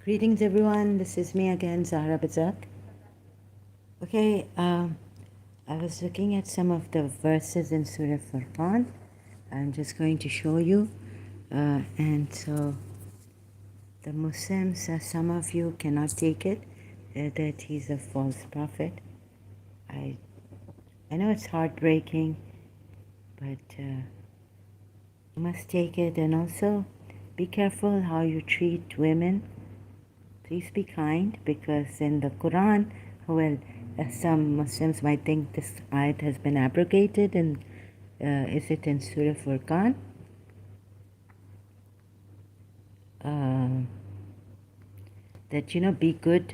Greetings, everyone. This is me again, Zahra Bazak. Okay, I was looking at some of the verses in Surah Furqan. I'm just going to show you. And so, the Muslims, some of you cannot take it, that he's a false prophet. I, I know it's heartbreaking, but you must take it. And also, be careful how you treat women. Please be kind, because in the Quran, well, some Muslims might think this ayat has been abrogated, and is it in Surah Furqan? Uh, that, be good.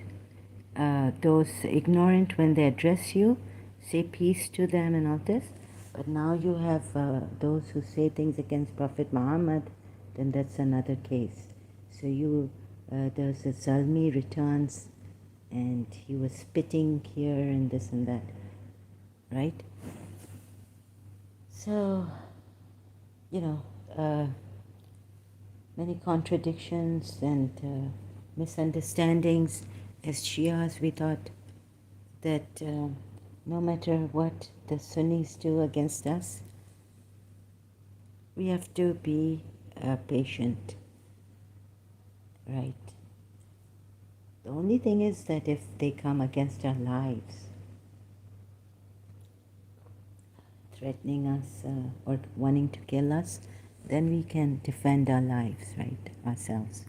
Those ignorant, when they address you, say peace to them and all this. But now you have those who say things against Prophet Muhammad, then that's another case. So there's a Zalmi returns, and he was spitting here and this and that, right? So, you know, many contradictions and misunderstandings. As Shias, we thought that no matter what the Sunnis do against us, we have to be patient, right? The only thing is that if they come against our lives, threatening us or wanting to kill us, then we can defend our lives, right, ourselves.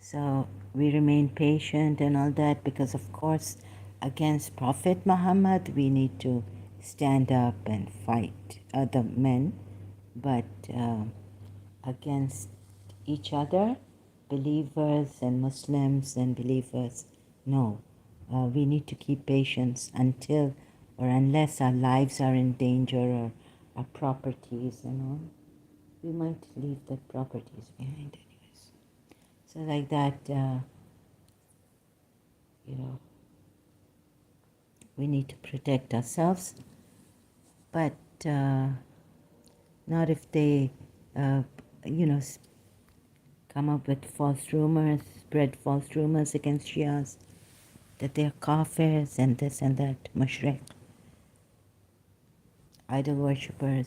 So we remain patient and all that, because of course against Prophet Muhammad we need to stand up and fight other men, but against each other, believers and Muslims and believers, no. We need to keep patience until or unless our lives are in danger, or our properties and all. We might leave the properties behind anyways. So like that, we need to protect ourselves, but not if they, you know, come up with false rumors, spread false rumors against Shias, that they are kafirs and this and that, mushrik, idol worshippers,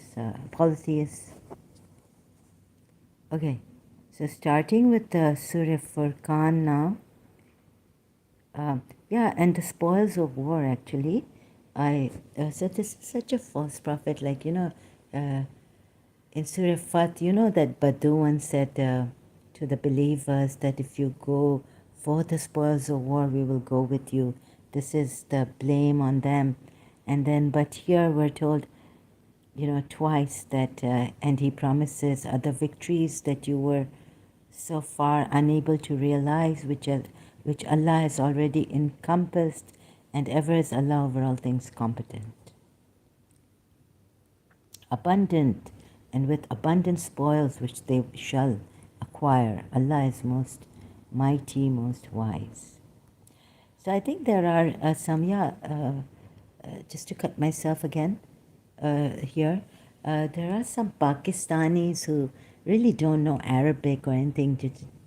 polytheists. Okay, so starting with the Surah Furqan now. Yeah, and the spoils of war, actually. So this is such a false prophet, like, in Surah Fat, that Badouan said to the believers that if you go for the spoils of war, we will go with you. This is the blame on them. And then, but here we're told, twice that, and he promises other victories that you were so far unable to realize, which Allah has already encompassed, and ever is Allah over all things competent. Abundant, and with abundant spoils which they shall acquire. Allah is most mighty, most wise. So I think there are some, just to cut myself again here, there are some Pakistanis who really don't know Arabic or anything.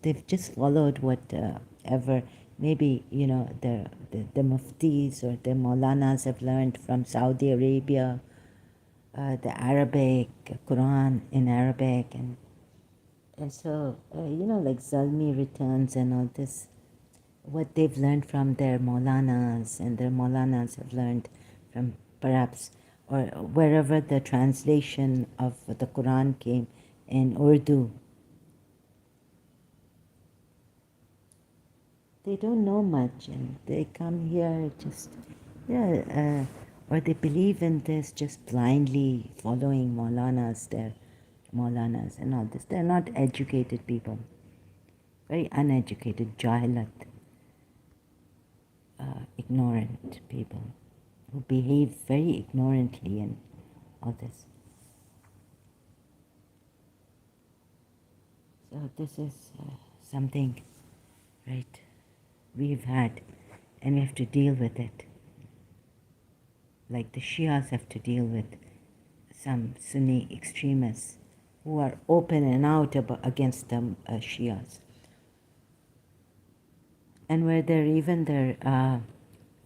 They've just followed whatever, maybe, the muftis or the maulanas have learned from Saudi Arabia, the Arabic, Quran in Arabic, and so, like Zalmi returns and all this, what they've learned from their Maulanas, and their Maulanas have learned from perhaps, or wherever the translation of the Quran came in Urdu. They don't know much, and they come here just, or they believe in this just blindly, following Maulanas, their Maulanas and all this. They're not educated people, very uneducated, jahilat, ignorant people who behave very ignorantly and all this. So this is something, right, we've had, and we have to deal with it. Like the Shias have to deal with some Sunni extremists who are open and out against the Shias. and where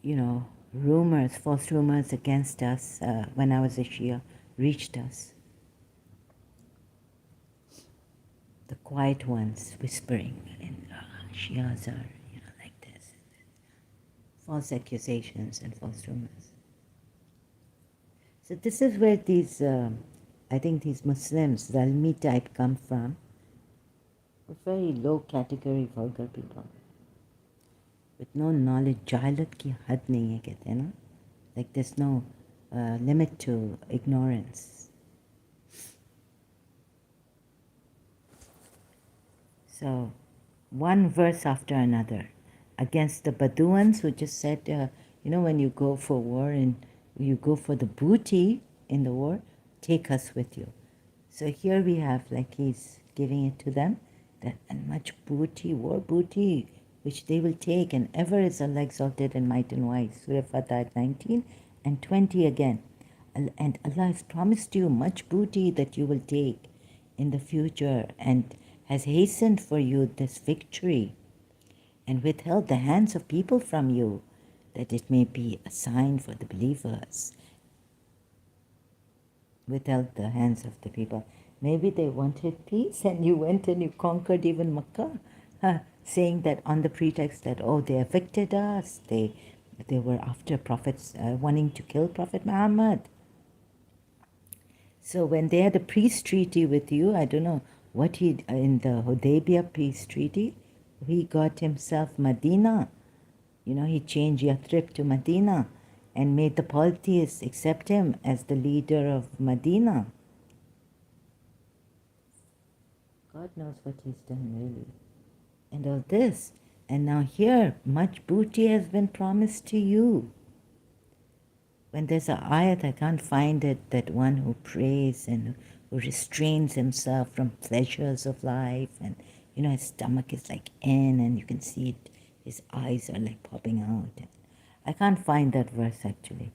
you know, rumors, false rumors against us when I was a Shia reached us. The quiet ones whispering, and Shias are, you know, like this. False accusations and false rumors. So this is where these, I think these Muslims, Zalmi type, come from. Very low category vulgar people. With no knowledge, jahilat ki had nahi hai, कहते हैं ना? Like there's no limit to ignorance. So, one verse after another against the Bedouins who just said, you know, when you go for war and you go for the booty in the war, take us with you. So here we have, like he's giving it to them, that and much booty, war booty, which they will take, and ever is Allah exalted in might and wise. Surah Fatah 19 and 20 again. And Allah has promised you much booty that you will take in the future, and has hastened for you this victory, and withheld the hands of people from you, that it may be a sign for the believers. Withheld the hands of the people. Maybe they wanted peace, and you went and you conquered even Makkah, saying that on the pretext that, oh, they evicted us, they were after prophets, wanting to kill Prophet Muhammad. So when they had a peace treaty with you, I don't know what he, in the Hudaybiyah peace treaty, he got himself Medina. You know, he changed Yathrib to Medina and made the polytheists accept him as the leader of Medina. God knows what he's done, really. And all this. And now here, much booty has been promised to you. When there's an ayat, I can't find it, that one who prays and who restrains himself from pleasures of life, and, you know, his stomach is like in, and you can see it, his eyes are like popping out. I can't find that verse actually.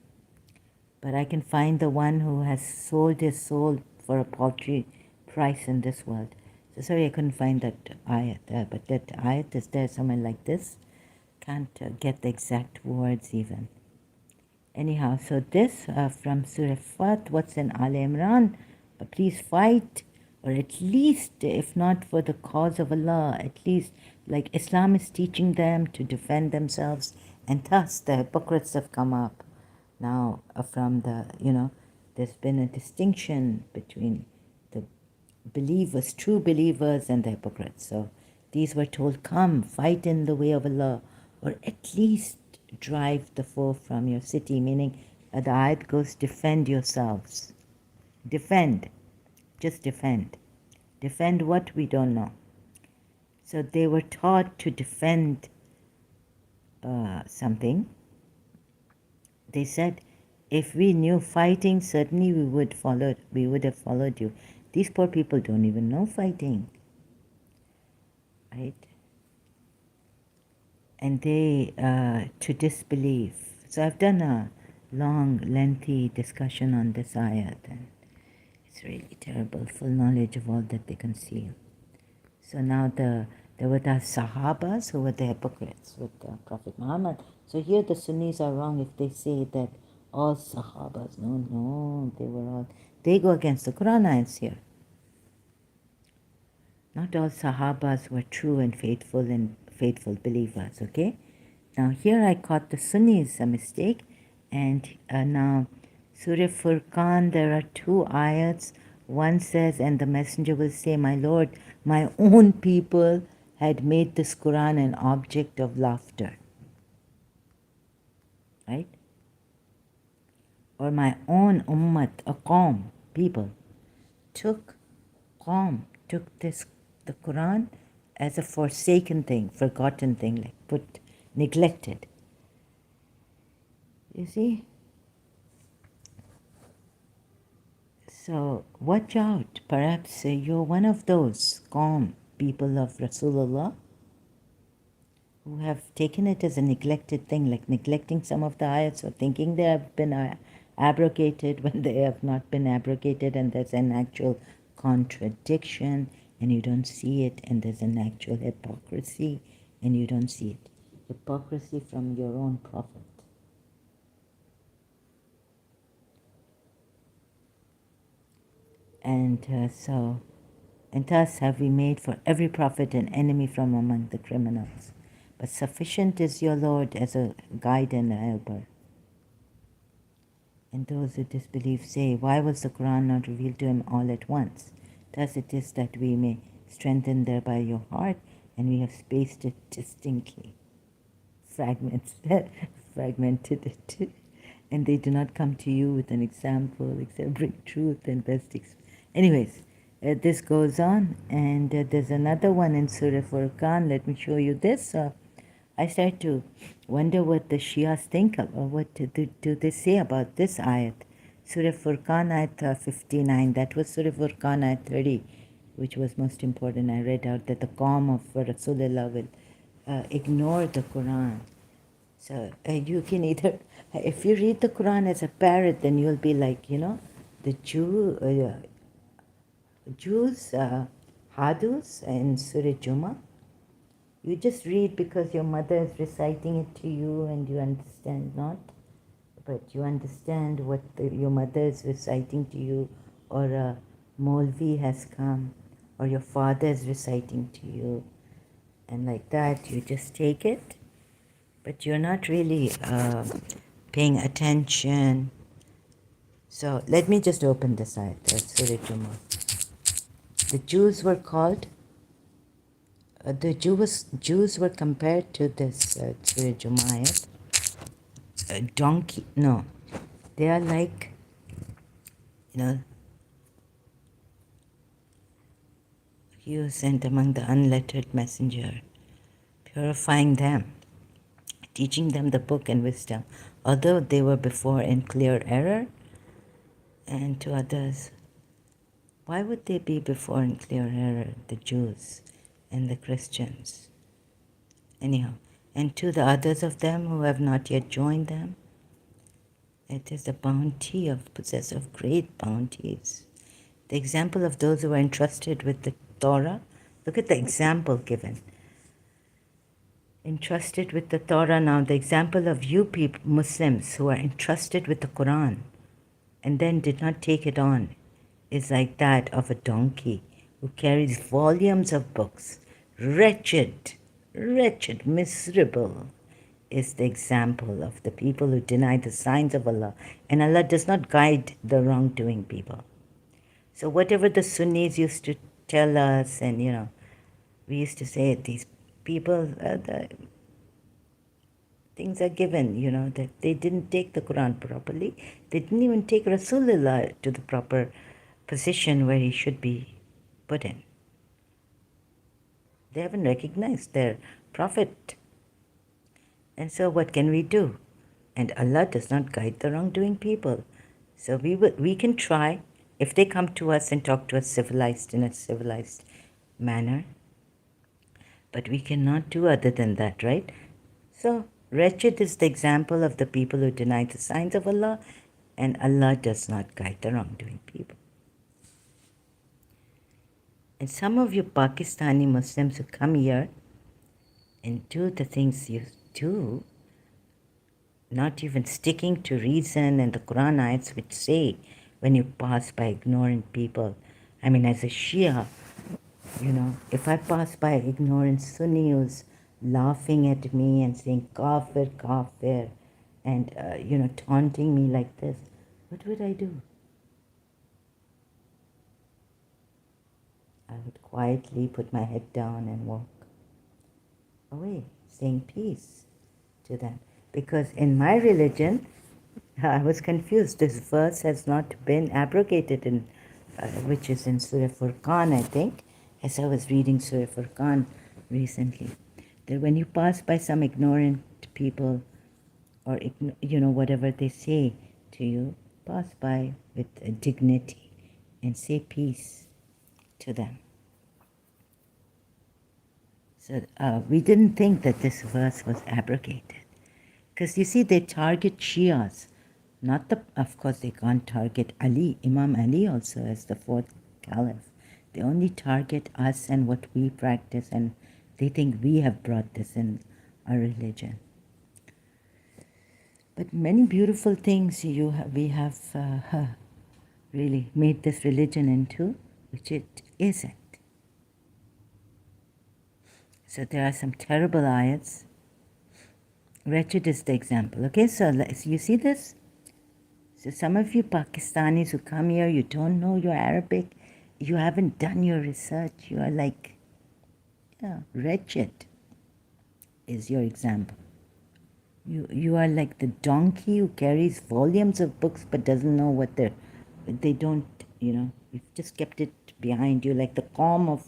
But I can find the one who has sold his soul for a paltry price in this world. So sorry, I couldn't find that ayat, but that ayat is there somewhere like this. Can't get the exact words even. Anyhow, so this from Surah Fat, what's in Al Imran, please fight, or at least, if not for the cause of Allah, at least, like Islam is teaching them to defend themselves, and thus the hypocrites have come up. Now, from the, you know, there's been a distinction between the believers, true believers, and the hypocrites. So these were told, come, fight in the way of Allah, or at least drive the foe from your city, meaning the ayat goes, defend yourselves. Defend. Just defend. Defend what? We don't know. So they were taught to defend something. They said, if we knew fighting, certainly we would have followed you. These poor people don't even know fighting. Right? And they, to disbelieve. So I've done a long, lengthy discussion on this ayat, and it's really terrible, full knowledge of all that they conceal. So now there were the Sahabas who were the hypocrites with Prophet Muhammad. So here the Sunnis are wrong if they say that all Sahabas, no, they go against the Quran ayats here. Not all Sahabas were true and faithful believers, okay? Now here I caught the Sunnis a mistake, and now Surah Furqan, there are two ayats. One says, and the messenger will say, my Lord, my own people had made this Quran an object of laughter. Right? Or my own ummat, a qawm, people, took the Quran as a forsaken thing, forgotten thing, like neglected. You see? So watch out. Perhaps you're one of those calm people of Rasulullah who have taken it as a neglected thing, like neglecting some of the ayats or thinking they have been abrogated when they have not been abrogated, and there's an actual contradiction and you don't see it, and there's an actual hypocrisy and you don't see it. hypocrisy from your own prophet. And and thus have we made for every prophet an enemy from among the criminals. But sufficient is your Lord as a guide and a helper. And those who disbelieve say, why was the Quran not revealed to him all at once? Thus it is that we may strengthen thereby your heart, and we have spaced it distinctly, fragmented it, and they do not come to you with an example except bring truth and best anyways, this goes on, and there's another one in Surah Furqan. Let me show you this. I start to wonder what the Shias think of, or what do they say about this ayat. Surah Furqan ayat 59, that was Surah Furqan ayat 30, which was most important. I read out that the Qawm of Rasulullah will ignore the Quran. So you can either, if you read the Quran as a parrot, then you'll be like, the Jews, Hadus in Surah Jummah. You just read because your mother is reciting it to you and you understand not, but you understand what your mother is reciting to you, or a Molvi has come, or your father is reciting to you, and like that you just take it, but you're not really paying attention. So let me just open this ayat, Surah Jummah. The Jews were called the Jews were compared to this Surah Jumayat, a donkey. No, they are like, he was sent among the unlettered messenger, purifying them, teaching them the book and wisdom, although they were before in clear error. And to others, why would they be before in clear error, the Jews and the Christians? Anyhow, and to the others of them who have not yet joined them, it is the bounty of possessor of great bounties. The example of those who are entrusted with the Torah, look at the example given. Entrusted with the Torah now, the example of you people, Muslims, who are entrusted with the Quran and then did not take it on, is like that of a donkey who carries volumes of books. Wretched, miserable is the example of the people who deny the signs of Allah, and Allah does not guide the wrongdoing people. So whatever the Sunnis used to tell us, and we used to say, these people, the things are given, that they didn't take the Quran properly. They didn't even take Rasulullah to the proper position where he should be put in. They haven't recognized their prophet. And so what can we do? And Allah does not guide the wrongdoing people. So we can try, if they come to us and talk to us in a civilized manner. But we cannot do other than that, right? So wretched is the example of the people who deny the signs of Allah, and Allah does not guide the wrongdoing people. And some of you Pakistani Muslims who come here and do the things you do, not even sticking to reason and the Quran ayats which say when you pass by ignorant people. I mean, as a Shia, if I pass by ignorant Sunni who's laughing at me and saying kafir, kafir, and, taunting me like this, what would I do? I would quietly put my head down and walk away, saying peace to them. Because in my religion, I was confused. This verse has not been abrogated, which is in Surah Furqan, I think, as I was reading Surah Furqan recently. That when you pass by some ignorant people, or whatever they say to you, pass by with dignity and say peace to them. So we didn't think that this verse was abrogated. Because you see, they target Shias, of course they can't target Ali, Imam Ali also as the fourth caliph. They only target us and what we practice, and they think we have brought this in our religion. But many beautiful things we have really made this religion into, which it isn't. So there are some terrible ayats. Wretched is the example. Okay, so you see this? So some of you Pakistanis who come here, you don't know your Arabic, you haven't done your research, you are like, yeah, wretched is your example. You are like the donkey who carries volumes of books but doesn't know what they don't, you've just kept it behind you, like the calm of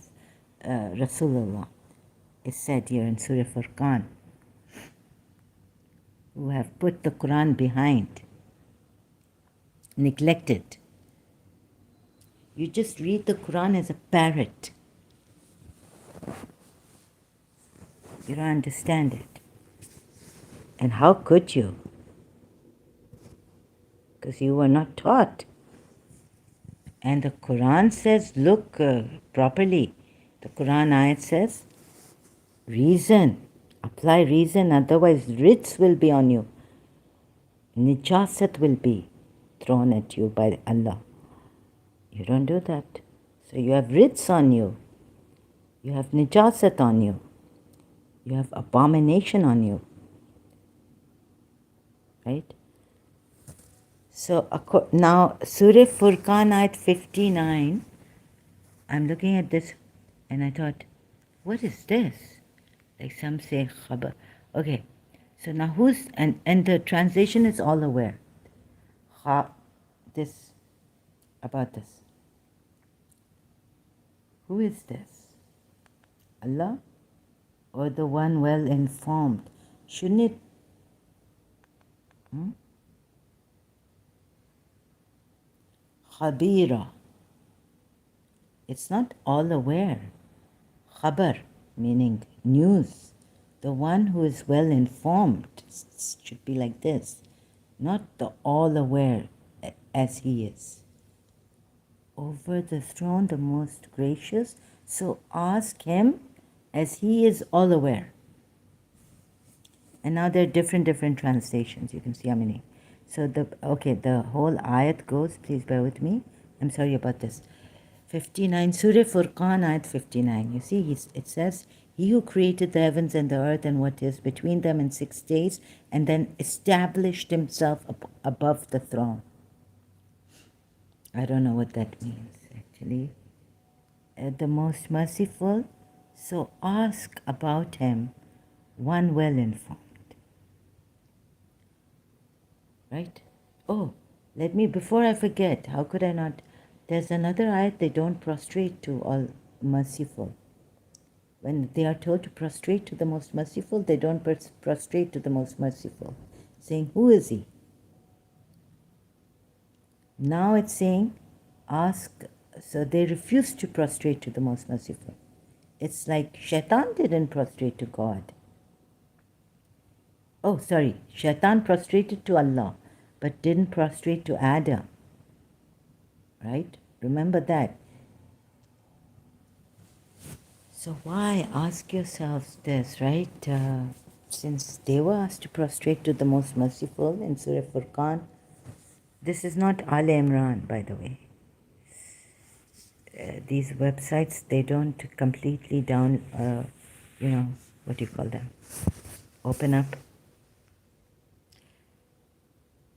Rasulullah is said here in Surah Furqan, who have put the Quran behind, neglected. You just read the Quran as a parrot. You don't understand it. And how could you? Because you were not taught. And the Quran says, look properly. The Quran ayat says, reason. Apply reason, otherwise rizq will be on you. Nijasat will be thrown at you by Allah. You don't do that. So you have rizq on you. You have nijasat on you. You have abomination on you. Right? So now Surah Furqan ayat 59, I'm looking at this and I thought, what is this? Like some say khabar. Okay, so now and the translation is all aware. This, about this. Who is this? Allah or the one well informed? Shouldn't it? Khabira. It's not all aware. Khabar, meaning news. The one who is well informed should be like this, not the all aware as he is. Over the throne, the most gracious. So ask him as he is all aware. And now there are different translations. You can see how many. So the whole ayat goes, please bear with me. I'm sorry about this. 59, Surah Furqan, ayat 59. You see, it says, he who created the heavens and the earth and what is between them in 6 days, and then established himself above the throne. I don't know what that means, actually. The most merciful, so ask about him, one well informed. Right? Oh, before I forget, how could I not? There's another ayat, they don't prostrate to all merciful. When they are told to prostrate to the most merciful, they don't prostrate to the most merciful, saying, who is he? Now it's saying, ask, so they refuse to prostrate to the most merciful. It's like Shaitan didn't prostrate to God. Oh, sorry, Shaitan prostrated to Allah, but didn't prostrate to Adam. Right? Remember that. So why, ask yourselves this, right? Since they were asked to prostrate to the most merciful in Surah Furqan, this is not Al Imran, by the way. These websites, they don't completely what do you call them? Open up.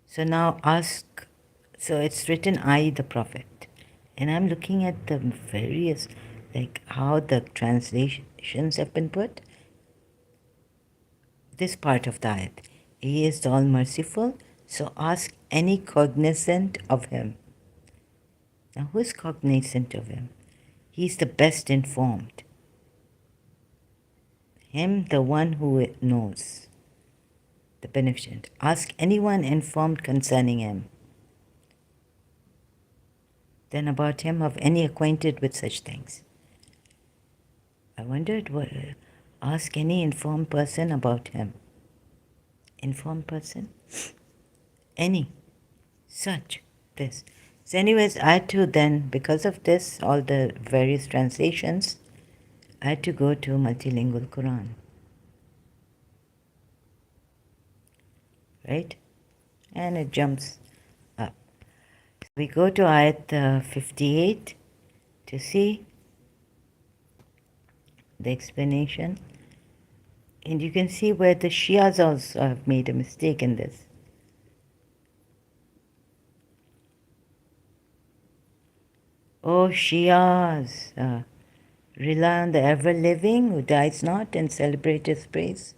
So now so it's written, I, the Prophet. And I'm looking at the various, like how the translations have been put. This part of the ayat. He is all merciful, so ask any cognizant of him. Now who is cognizant of him? He's the best informed. Him, the one who knows. The beneficent. Ask anyone informed concerning him. Then about him of any acquainted with such things. I wondered, ask any informed person about him. Informed person? Any. Such. This. So anyways, I had to then, because of this, all the various translations, I had to go to multilingual Quran. right? And it jumps up. We go to ayat 58 to see the explanation. And you can see where the Shias also have made a mistake in this. O Shias, rely on the ever-living who dies not and celebrate his praise.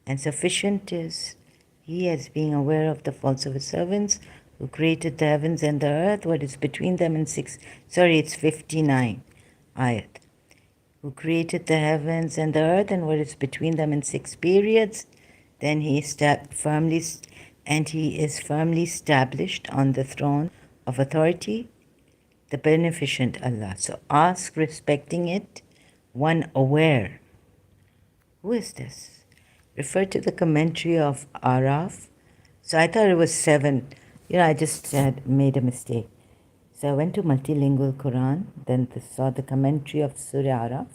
And sufficient is he as being aware of the faults of his servants who created the heavens and the earth, what is between them in it's 59 ayat. Who created the heavens and the earth and what is between them in 6 periods. Then he is firmly established on the throne of authority, the beneficent Allah. So ask respecting it, one aware. Who is this? Refer to the commentary of Araf. So I thought it was 7. I just had made a mistake. So I went to multilingual Quran, then saw the commentary of Surah Araf.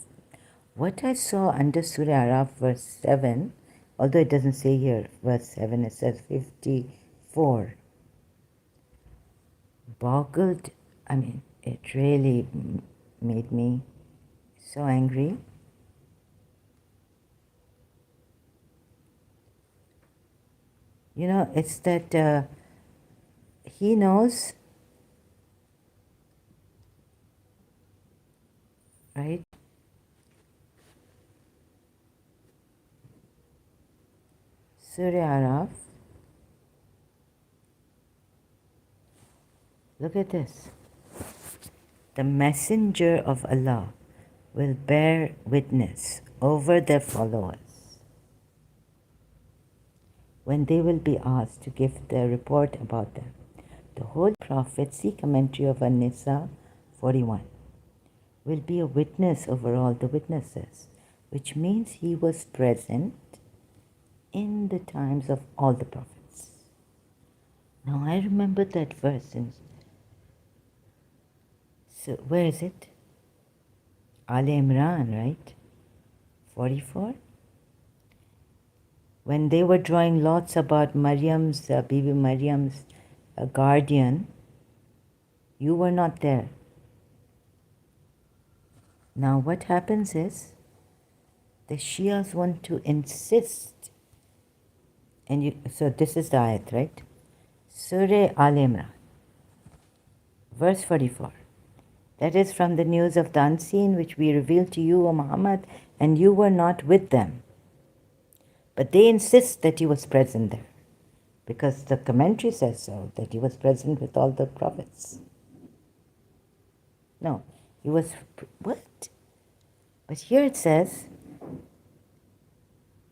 What I saw under Surah Araf, verse 7, although it doesn't say here, verse 7, it says 54. Boggled, it really made me so angry. It's that he knows, right? Surah Araf. Look at this. The messenger of Allah will bear witness over their followers when they will be asked to give their report about them. The Holy Prophet, see commentary of An-Nisa 41, will be a witness over all the witnesses, which means he was present in the times of all the prophets. Now I remember that verse. So where is it? Al Imran, right? 44. When they were drawing lots about Bibi Maryam's guardian, you were not there. Now what happens is, the Shias want to insist, so this is the ayat, right? Surah Al Imran, verse 44. That is from the news of the unseen, which we revealed to you, O Muhammad, and you were not with them. But they insist that he was present there, because the commentary says so, that he was present with all the prophets. No, he was, what? But here it says,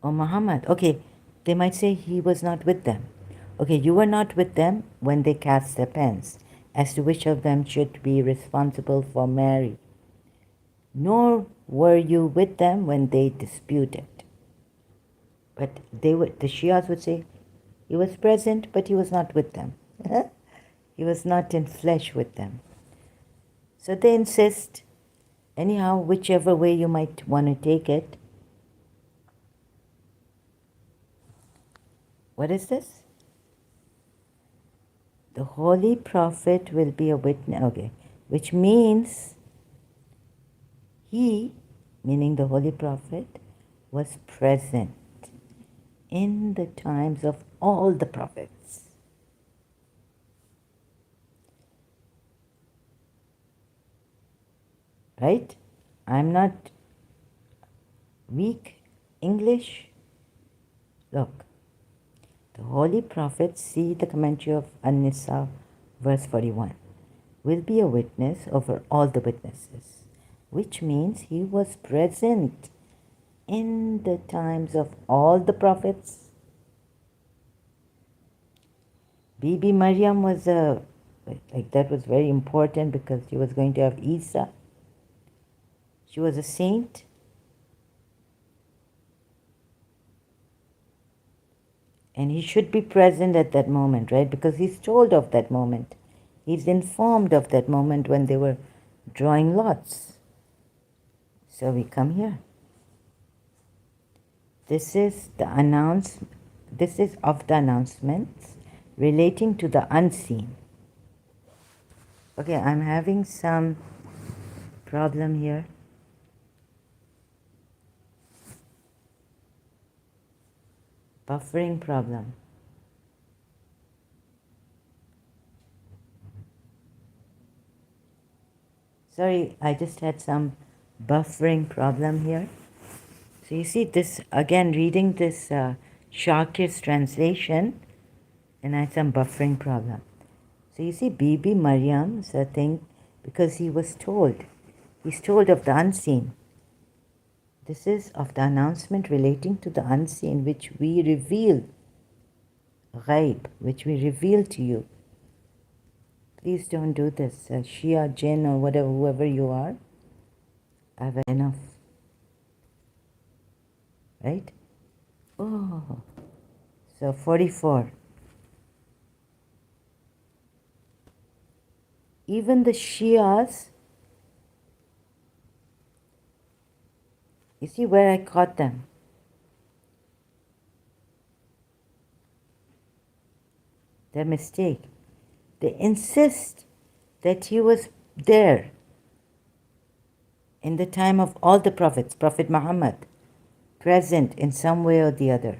O Muhammad, okay, they might say he was not with them. Okay, you were not with them when they cast their pens, as to which of them should be responsible for Mary. Nor were you with them when they disputed. But the Shias would say, he was present, but he was not with them. He was not in flesh with them. So they insist, anyhow, whichever way you might want to take it. What is this? The Holy Prophet will be a witness, okay, which means he, meaning the Holy Prophet, was present in the times of all the prophets. Right? I'm not weak English. Look, the Holy Prophet, see the commentary of An-Nisa, verse 41, will be a witness over all the witnesses, which means he was present in the times of all the prophets. Bibi Maryam was that was very important because she was going to have Isa. She was a saint. And he should be present at that moment, right? Because he's told of that moment. He's informed of that moment when they were drawing lots. So we come here. This is the announcement. This is of the announcements relating to the unseen. Okay, I'm having some problem here. Buffering problem. Sorry, I just had some buffering problem here. So you see this, again, reading this Shakir's translation, and I had some buffering problem. So you see, Bibi Maryam is a thing because he was told. He's told of the unseen. This is of the announcement relating to the unseen, which we reveal, ghaib, which we reveal to you. Please don't do this, Shia, Jinn, or whatever, whoever you are. I've had enough. Right? Oh, so 44. Even the Shias, you see where I caught them. Their mistake. They insist that he was there in the time of all the prophets, Prophet Muhammad, present in some way or the other.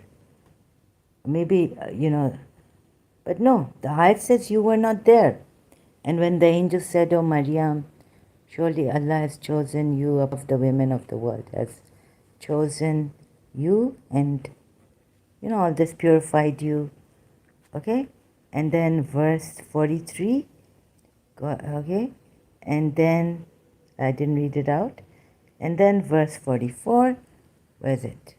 Maybe, but no, the ayat says you were not there. And when the angel said, "Oh Maryam, surely Allah has chosen you above the women of the world, has chosen you, and all this purified you." Okay? And then verse 43, okay? And then, I didn't read it out. And then verse 44, where is it?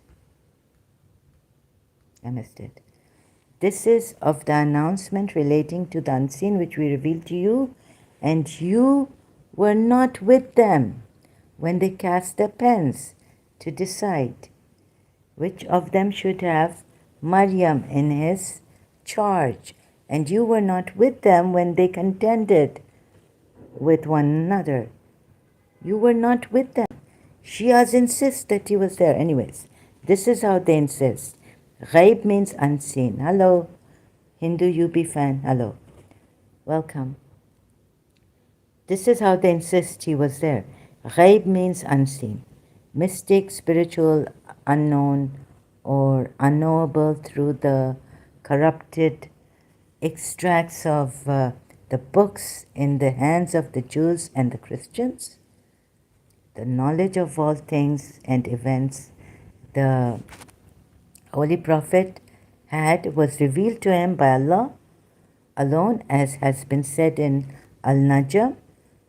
I missed it. This is of the announcement relating to the unseen which we revealed to you, and you were not with them when they cast their pens to decide which of them should have Maryam in his charge, and you were not with them when they contended with one another. You were not with them. Shias insist that he was there. Anyways, this is how they insist. Ghaib means unseen. Hello, Hindu UB fan. Hello. Welcome. This is how they insist he was there. Ghaib means unseen. Mystic, spiritual, unknown, or unknowable through the corrupted extracts of the books in the hands of the Jews and the Christians. The knowledge of all things and events the Holy Prophet had was revealed to him by Allah alone, as has been said in Al-Najm,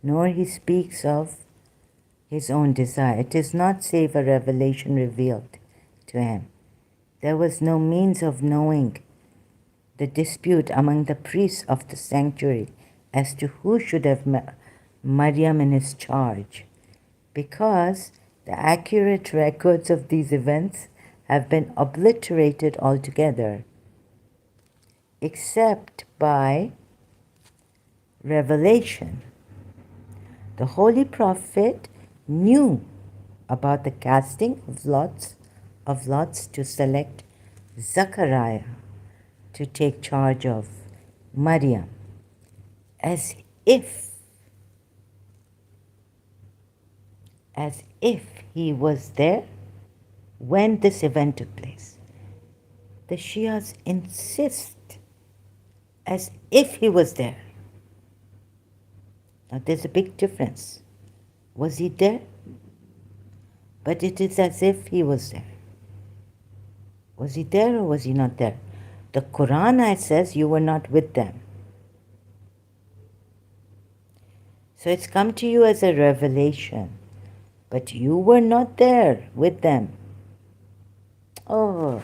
nor he speaks of his own desire. It is not save a revelation revealed to him. There was no means of knowing the dispute among the priests of the sanctuary as to who should have Maryam in his charge, because the accurate records of these events have been obliterated altogether, except by revelation. The Holy Prophet knew about the casting of lots to select Zachariah to take charge of Maryam, as if he was there when this event took place. The Shias insist as if he was there. Now there's a big difference. Was he there? But it is as if he was there. Was he there or was he not there? The Quran says you were not with them. So it's come to you as a revelation, but you were not there with them. Oh,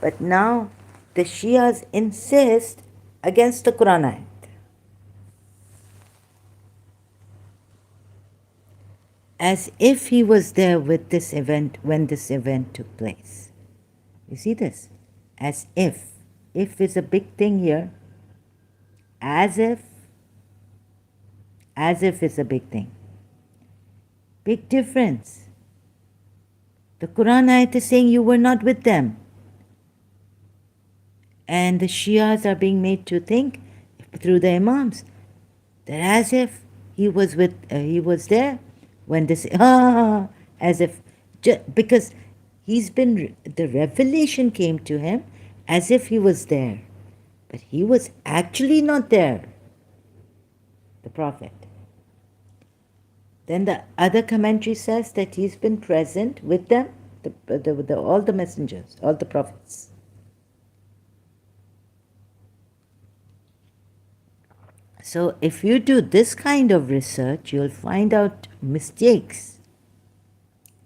but now the Shias insist against the Quran ayat. As if he was there with this event when this event took place. You see this? As if. If is a big thing here. As if is a big thing. Big difference. The Quran ayat is saying you were not with them. And the Shias are being made to think through the Imams that as if he was there when this as if because the revelation came to him as if he was there, but he was actually not there, the Prophet. Then the other commentary says that he's been present with them, all the messengers, all the prophets. So if you do this kind of research, you'll find out mistakes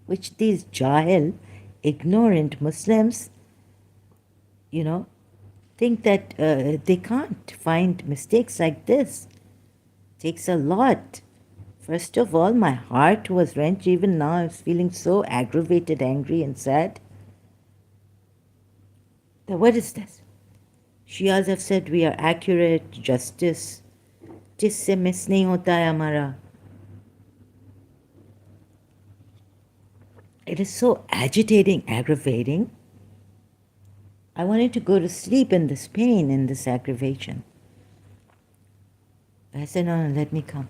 which these jahil, ignorant Muslims, think that they can't find mistakes like this. It takes a lot. First of all, my heart was wrenched. Even now, I was feeling so aggravated, angry, and sad. Now, what is this? Shias have said we are accurate, justice. जिससे miss नहीं होता है हमारा. It is so agitating, aggravating. I wanted to go to sleep in this pain, in this aggravation. I said, no, let me come.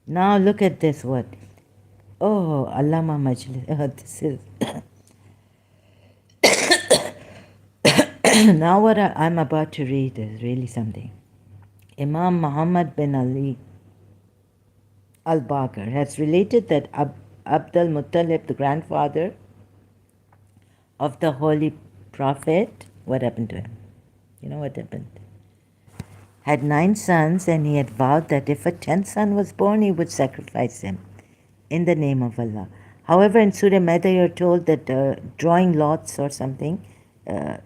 Now look at this word. Oh, Allama Majlis. Oh, this is... Now what I'm about to read is really something. Imam Muhammad bin Ali al-Baqir has related that Abdul Muttalib, the grandfather of the Holy Prophet, what happened to him? You know what happened? Had 9 sons, and he had vowed that if a 10th son was born, he would sacrifice him in the name of Allah. However, in Surah Maida, you're told that drawing lots or something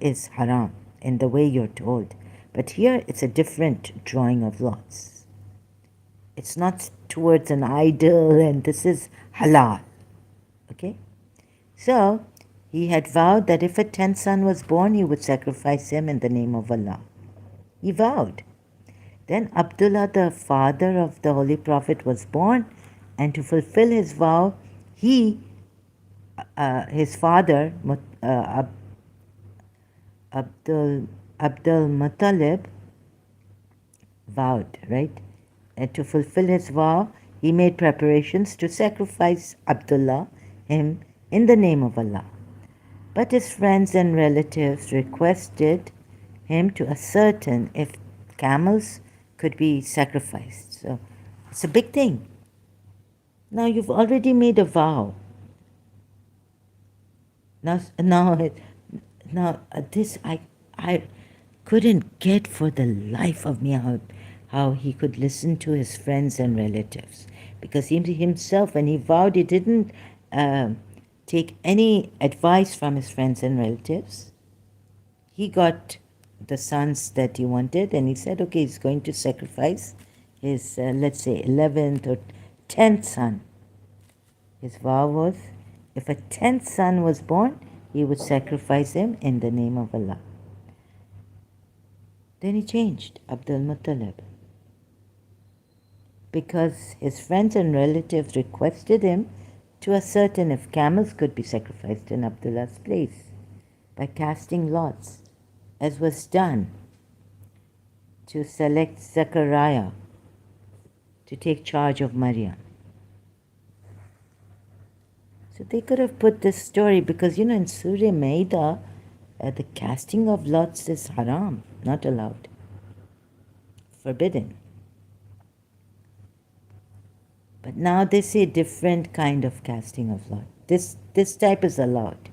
is haram in the way you're told. But here, it's a different drawing of lots. It's not towards an idol, and this is halal. Okay? So, he had vowed that if a 10th son was born, he would sacrifice him in the name of Allah. He vowed. Then Abdullah, the father of the Holy Prophet, was born, and to fulfill his vow, his father, Abdul Muttalib, vowed, right? And to fulfill his vow, he made preparations to sacrifice Abdullah, him, in the name of Allah. But his friends and relatives requested him to ascertain if camels could be sacrificed. So it's a big thing. Now you've already made a vow. Now this I couldn't get for the life of me how he could listen to his friends and relatives, because he himself, when he vowed, he didn't take any advice from his friends and relatives. He got the sons that he wanted, and he said, okay, he's going to sacrifice his, let's say, 11th or 10th son. His vow was, if a 10th son was born, he would sacrifice him in the name of Allah. Then he changed, Abdul Muttalib, because his friends and relatives requested him to ascertain if camels could be sacrificed in Abdullah's place by casting lots, as was done to select Zechariah to take charge of Maryam. So they could have put this story, because in Surah Maida, the casting of lots is haram, not allowed, forbidden. But now they say different kind of casting of lot. This type is allowed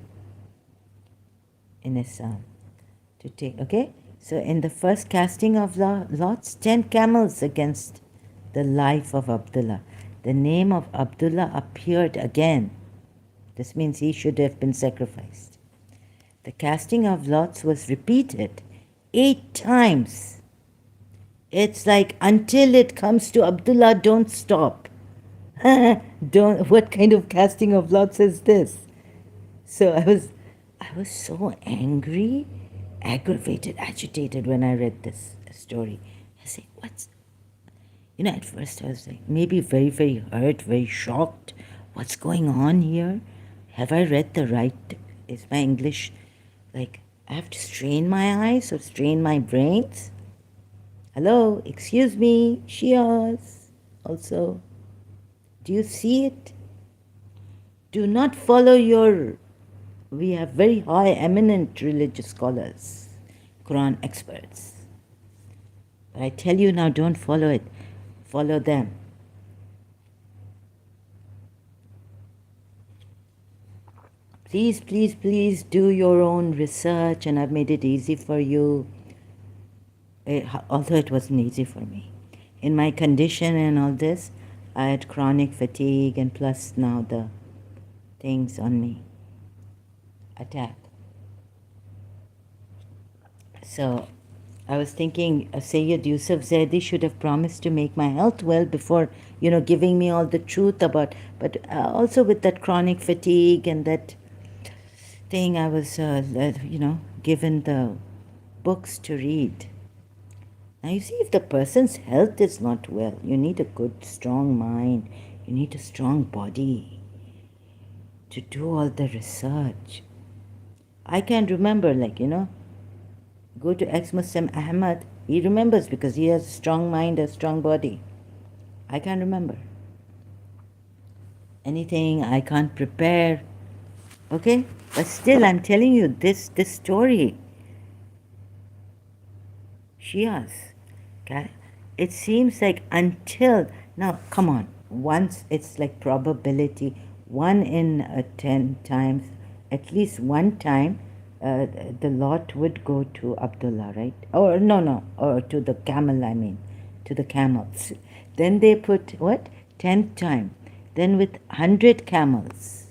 in Islam to take. Okay, so in the first casting of lots, 10 camels against the life of Abdullah. The name of Abdullah appeared again. This means he should have been sacrificed. The casting of lots was repeated 8 times. It's like, until it comes to Abdullah, don't stop. What kind of casting of lots is this? So I was so angry, aggravated, agitated when I read this story. I said, at first I was like, maybe very, very hurt, very shocked. What's going on here? Have I read the right? Is my English like I have to strain my eyes or strain my brains? Hello, excuse me, Shias. Also, do you see it? Do not follow your. We have very high, eminent religious scholars, Quran experts. But I tell you now, don't follow it. Follow them. Please, please, please do your own research, and I've made it easy for you. Although it wasn't easy for me. In my condition and all this, I had chronic fatigue and plus now the things on me attack. So I was thinking Sayyid Yusuf Zaidi should have promised to make my health well before, giving me all the truth about, but also with that chronic fatigue and that thing I was, given the books to read. Now, you see, if the person's health is not well, you need a good, strong mind, you need a strong body to do all the research. I can remember, go to ex-Muslim Ahmad. He remembers because he has a strong mind, a strong body. I can't remember anything. I can't prepare. Okay? But still, I'm telling you this story. Shias. It seems like until now, come on, once it's like probability 1 in 10 times, at least one time the lot would go to Abdullah, right? Or no, or to the camel, I mean, to the camels. Then they put what? 10th time. Then with 100 camels.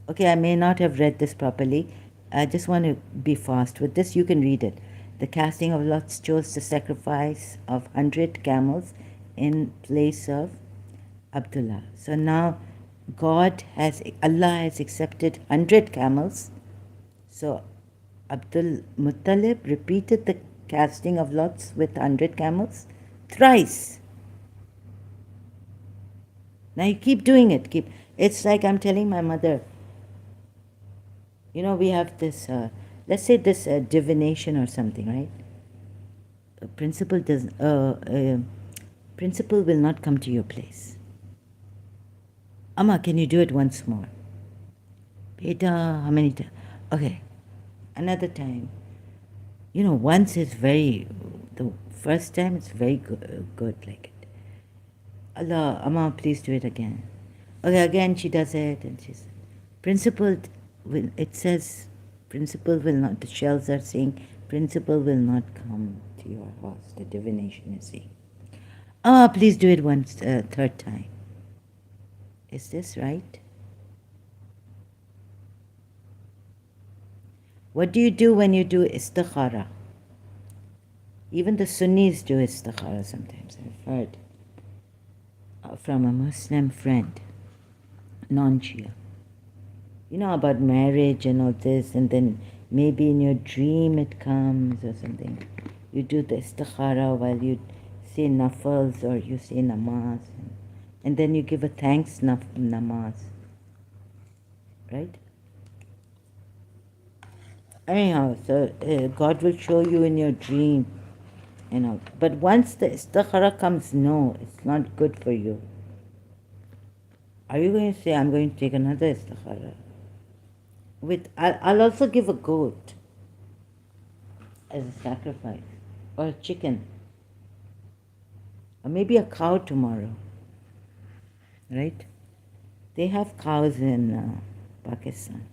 Okay, I may not have read this properly. I just want to be fast with this. You can read it. The casting of lots chose the sacrifice of 100 camels in place of Abdullah. So now Allah has accepted 100 camels. So Abdul Muttalib repeated the casting of lots with 100 camels thrice. Now you keep doing it. It's like I'm telling my mother, we have this, let's say this divination or something, right? Principal will not come to your place. Amma, can you do it once more? Beta, how many times? Okay, another time. Once is the first time it's very good like it. Allah, Amma, please do it again. Okay, again she does it and she's, principal it says principal will not, the shells are saying principal will not come to your house, the divination is saying. Please do it once, third time. Is this right? What do you do when you do istikhara? Even the Sunnis do istikhara sometimes, I've heard from a Muslim friend, non-Shia. About marriage and all this, and then maybe in your dream it comes or something. You do the istikhara while you say nafals or you say namaz, and then you give a thanks namaz, right? Anyhow, so God will show you in your dream, But once the istikhara comes, no, it's not good for you. Are you going to say, I'm going to take another istikhara? I'll also give a goat as a sacrifice, or a chicken, or maybe a cow tomorrow, right? They have cows in Pakistan.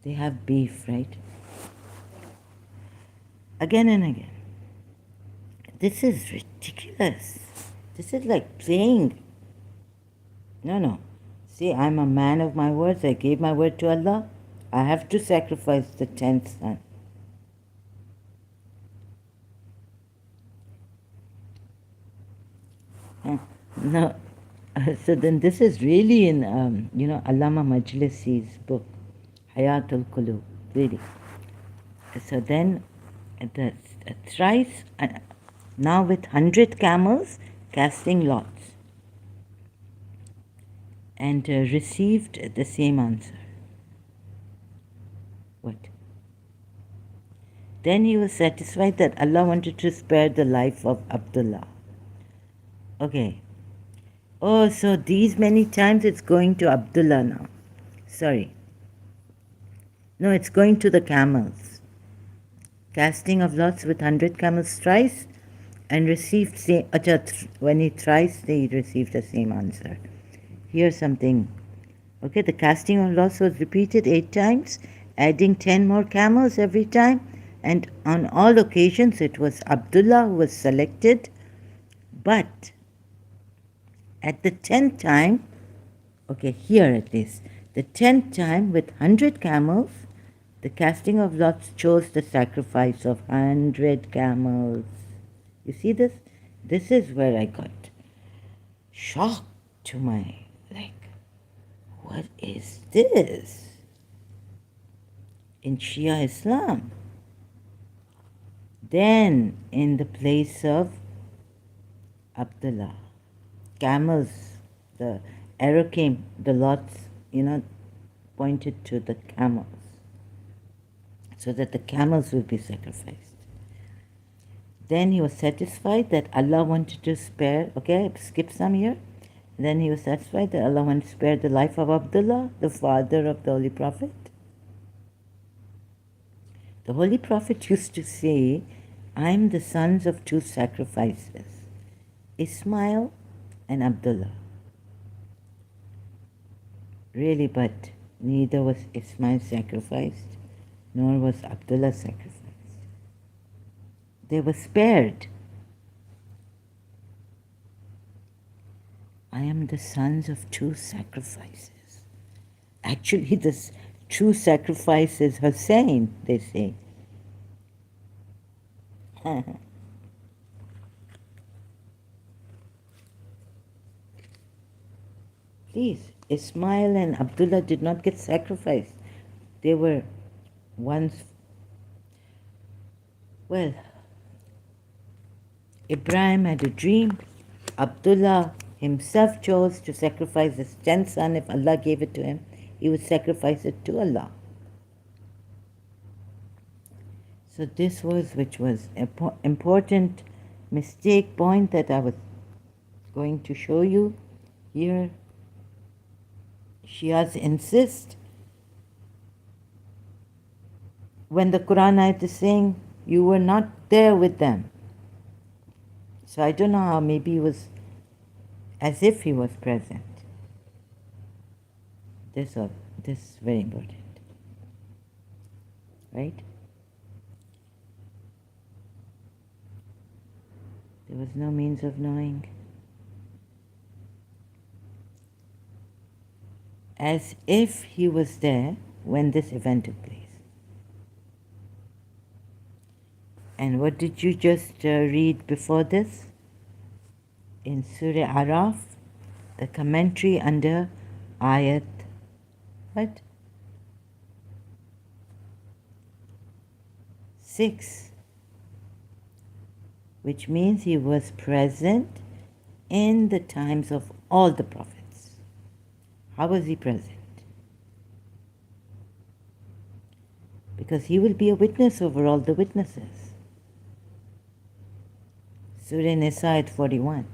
They have beef, right? Again and again. This is ridiculous. This is like playing. No. See, I'm a man of my words. I gave my word to Allah. I have to sacrifice the 10th son. No. So then this is really in, Allama Majlisi's book, Hayatul Qulub, really. So then the thrice, now with 100 camels, casting lots, and received the same answer. What? Then he was satisfied that Allah wanted to spare the life of Abdullah. Okay. Oh, so these many times it's going to Abdullah now. Sorry. No, it's going to the camels. Casting of lots with 100 camels thrice and received same, when he thrice they received the same answer. Here's something. Okay, the casting of lots was repeated 8 times, adding 10 more camels every time, and on all occasions it was Abdullah who was selected, but at the 10th time, okay, here at least, the 10th time with 100 camels, the casting of lots chose the sacrifice of 100 camels. You see this? This is where I got shocked to my, what is this? In Shia Islam. Then, in the place of Abdullah, camels, the arrow came, the lots, pointed to the camels, so that the camels will be sacrificed. Then he was satisfied that Allah wanted to spare, okay, skip some here. Then he was satisfied that Allah wanted to spare the life of Abdullah, the father of the Holy Prophet. The Holy Prophet used to say, I'm the sons of 2 sacrifices, Ismail and Abdullah. Really, but neither was Ismail sacrificed, nor was Abdullah sacrificed. They were spared. I am the sons of 2 sacrifices. Actually, this true sacrifice is Hussein, they say. Please, Ismail and Abdullah did not get sacrificed. They were once, well, Ibrahim had a dream. Abdullah himself chose to sacrifice his 10th son. If Allah gave it to him, he would sacrifice it to Allah. So this was, which was an important mistake point that I was going to show you here. Shias insist when the Quran ayat is saying you were not there with them. So I don't know how, maybe it was as if he was present. This is very important, right? There was no means of knowing. As if he was there when this event took place. And what did you just read before this? In Surah Araf, the commentary under ayat, what? 6, which means he was present in the times of all the prophets. How was he present? Because he will be a witness over all the witnesses. Surah Nisa ayat 41,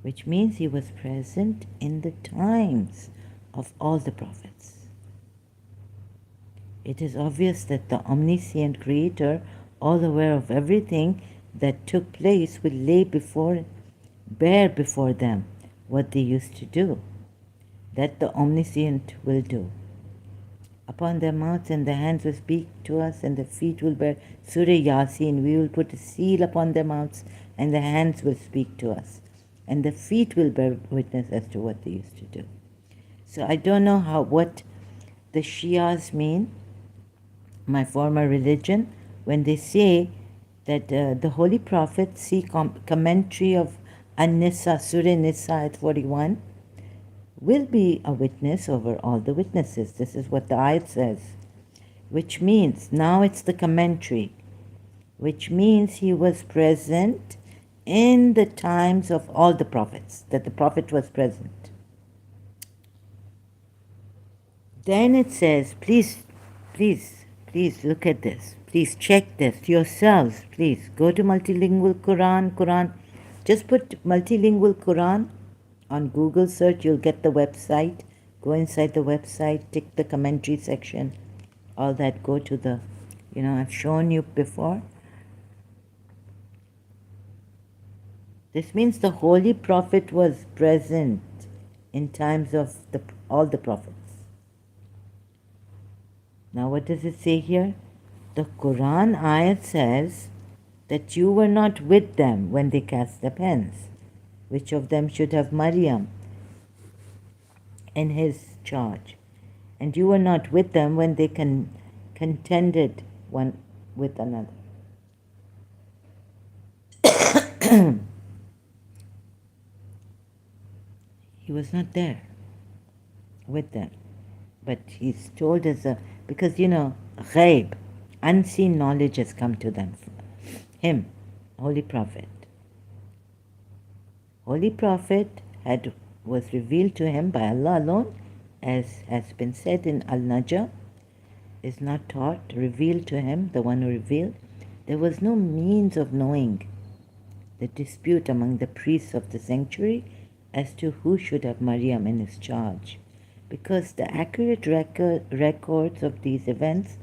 which means he was present in the times of all the prophets. It is obvious that the omniscient Creator, all aware of everything that took place, will bear before them what they used to do. That the omniscient will do. Upon their mouths and their hands will speak to us, and their feet will bear. Surah Yasin, we will put a seal upon their mouths, and their hands will speak to us, and the feet will bear witness as to what they used to do. So I don't know what the Shias mean, my former religion, when they say that the Holy Prophet, see commentary of An-Nisa, Surah Nisa at 41, will be a witness over all the witnesses. This is what the ayat says, which means, now it's the commentary, which means he was present in the times of all the prophets, that the prophet was present. Then it says, please please look at this. Please check this yourselves. Please go to multilingual Quran. Just put multilingual Quran on Google search. You'll get the website. Go inside the website, tick the commentary section, all that. Go to the, I've shown you before. This means the Holy Prophet was present in times of all the prophets. Now what does it say here? The Quran ayat says that you were not with them when they cast their pens. Which of them should have Maryam in his charge? And you were not with them when they contended one with another. He was not there with them. But he's told as because ghaib, unseen knowledge has come to them. Him, Holy Prophet. Holy Prophet was revealed to him by Allah alone, as has been said in Al-Najm, is not taught, revealed to him, the one who revealed. There was no means of knowing the dispute among the priests of the sanctuary as to who should have Maryam in his charge, because the accurate records of these events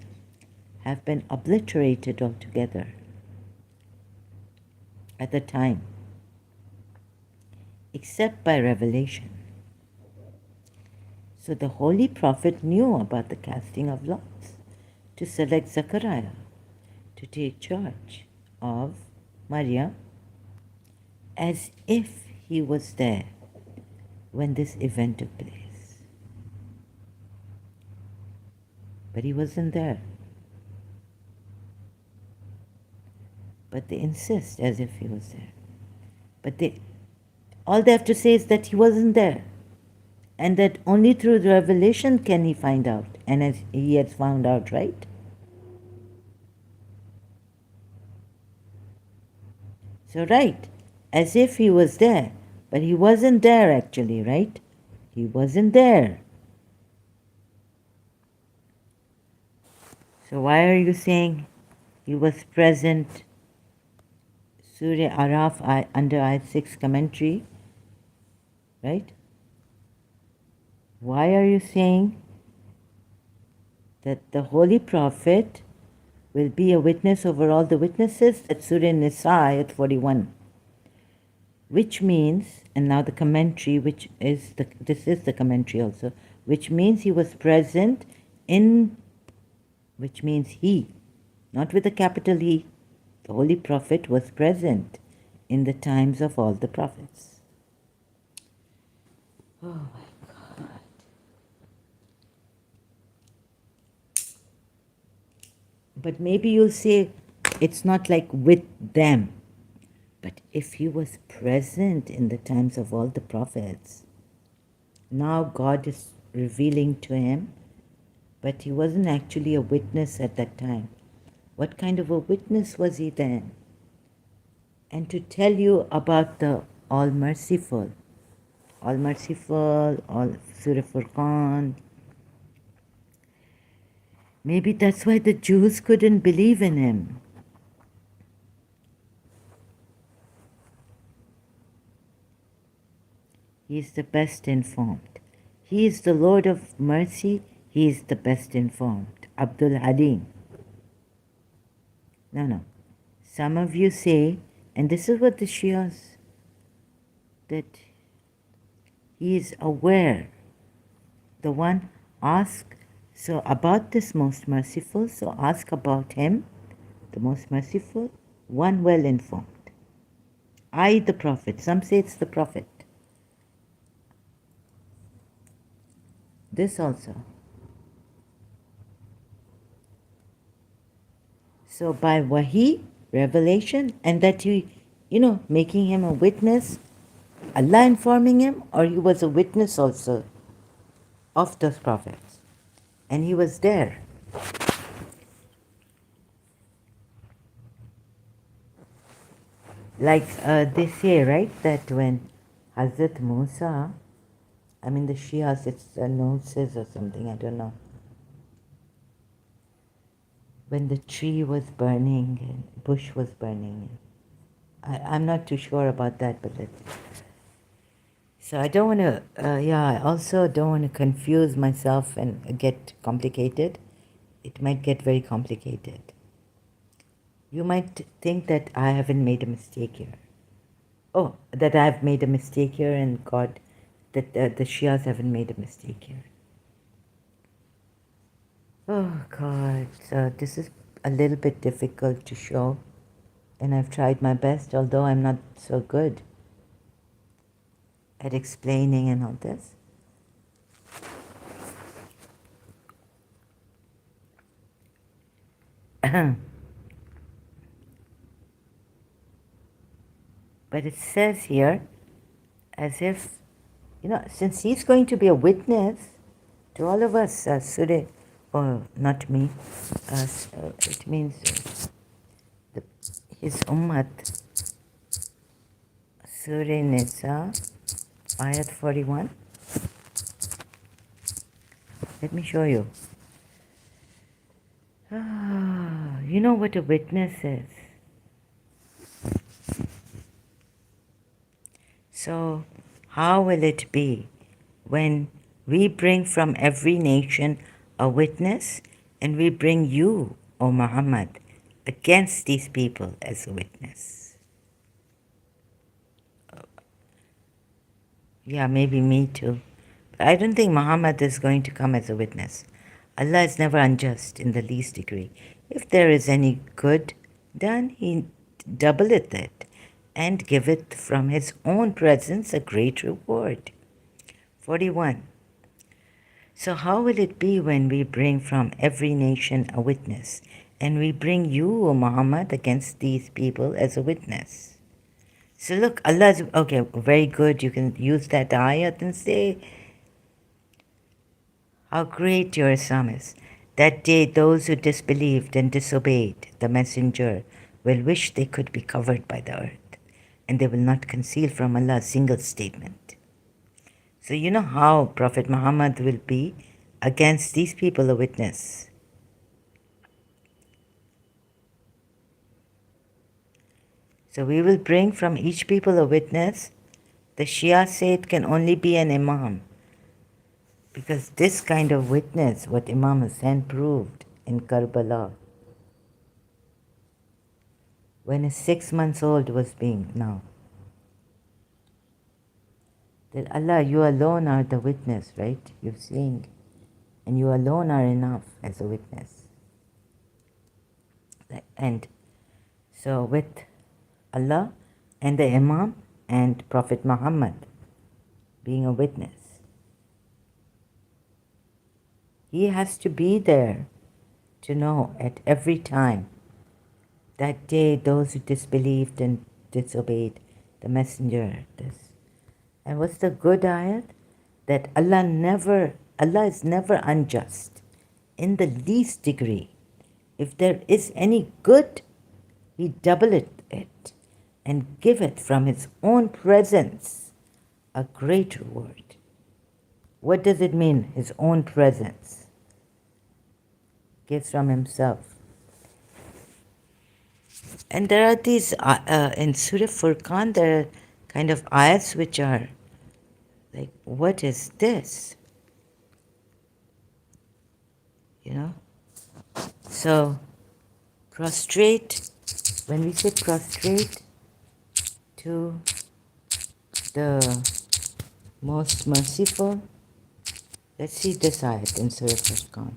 have been obliterated altogether at the time, except by revelation. So the Holy Prophet knew about the casting of lots to select Zechariah to take charge of Maryam, as if he was there when this event took place. But he wasn't there. But they insist as if he was there. But all they have to say is that he wasn't there, and that only through the revelation can he find out, and as he has found out, right? So right, as if he was there, but he wasn't there actually, right? He wasn't there. So why are you saying he was present? Surah Araf under Ayat 6 commentary, right? Why are you saying that the Holy Prophet will be a witness over all the witnesses? That's Surah Nisa, Ayat 41. Which means, and now the commentary, this is the commentary also, which means he was present in, which means he, not with a capital E, the Holy Prophet was present in the times of all the prophets. Oh my God. But maybe you'll say it's not like with them. But if he was present in the times of all the prophets, now God is revealing to him, but he wasn't actually a witness at that time. What kind of a witness was he then? And to tell you about the All-Merciful, Surah Furqan. Maybe that's why the Jews couldn't believe in him. He is the best informed. He is the Lord of mercy. He is the best informed. Abdul Halim. No. Some of you say, and this is what the Shias, that he is aware. The one ask, so about this most merciful, so ask about him, the most merciful, one well informed. I, the Prophet. Some say it's the Prophet. This also. So by wahi, revelation, and that he, making him a witness, Allah informing him, or he was a witness also of those prophets. And he was there. Like they say, right, that when Hazrat Musa, the Shias, it's a noses or something, I don't know. when the tree was burning and bush was burning. I'm not too sure about that, but so I don't want to, I also don't want to confuse myself and get complicated. It might get very complicated. You might think that I haven't made a mistake here. Oh, that I've made a mistake here and God, that the Shias haven't made a mistake here. Oh God, so this is a little bit difficult to show, and I've tried my best, although I'm not so good at explaining and all this. But it says here, as if, since he's going to be a witness to all of us, Surah, or not me, it means his ummat, Surah Nisa, ayat 41. Let me show you. You know what a witness is. So, how will it be when we bring from every nation a witness and we bring you, O Muhammad, against these people as a witness? Yeah, maybe me too. But I don't think Muhammad is going to come as a witness. Allah is never unjust in the least degree. If there is any good done, He doubleth it and giveth from His own presence a great reward. 41. So how will it be when we bring from every nation a witness, and we bring you, O Muhammad, against these people as a witness? So look, Allah's, okay, very good. You can use that ayat and say, how great your Islam is. That day those who disbelieved and disobeyed the messenger will wish they could be covered by the earth, and they will not conceal from Allah a single statement. So you know how Prophet Muhammad will be against these people a witness. So we will bring from each people a witness. The Shia say it can only be an Imam, because this kind of witness, what Imam Hussain proved in Karbala, when his 6 months old was being now, that Allah, you alone are the witness, right? You've seen, and you alone are enough as a witness. And so with Allah and the Imam and Prophet Muhammad being a witness, he has to be there to know at every time. That day those who disbelieved and disobeyed the messenger, this. And what's the good ayat? That Allah is never unjust in the least degree. If there is any good, He doubleth it and giveth from His own presence a great reward. What does it mean, His own presence? Gives from Himself. And there are these, in Surah Furqan, there are kind of ayats which are like, what is this? So, prostrate, when we say prostrate to the most merciful, let's see this ayat in Surah Furqan.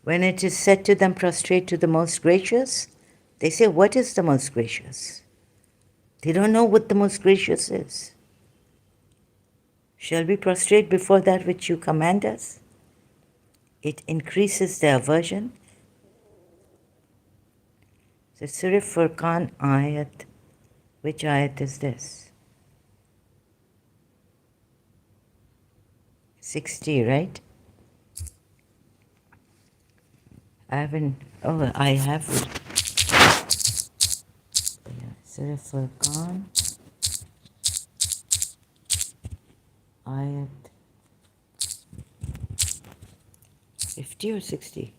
When it is said to them, prostrate to the most gracious, they say, what is the most gracious? They don't know what the most gracious is. Shall we prostrate before that which you command us? It increases their aversion. So Surah Furqan ayat, which ayat is this? 60, right? I have it. Surah Furqan, ayat 50 or 60?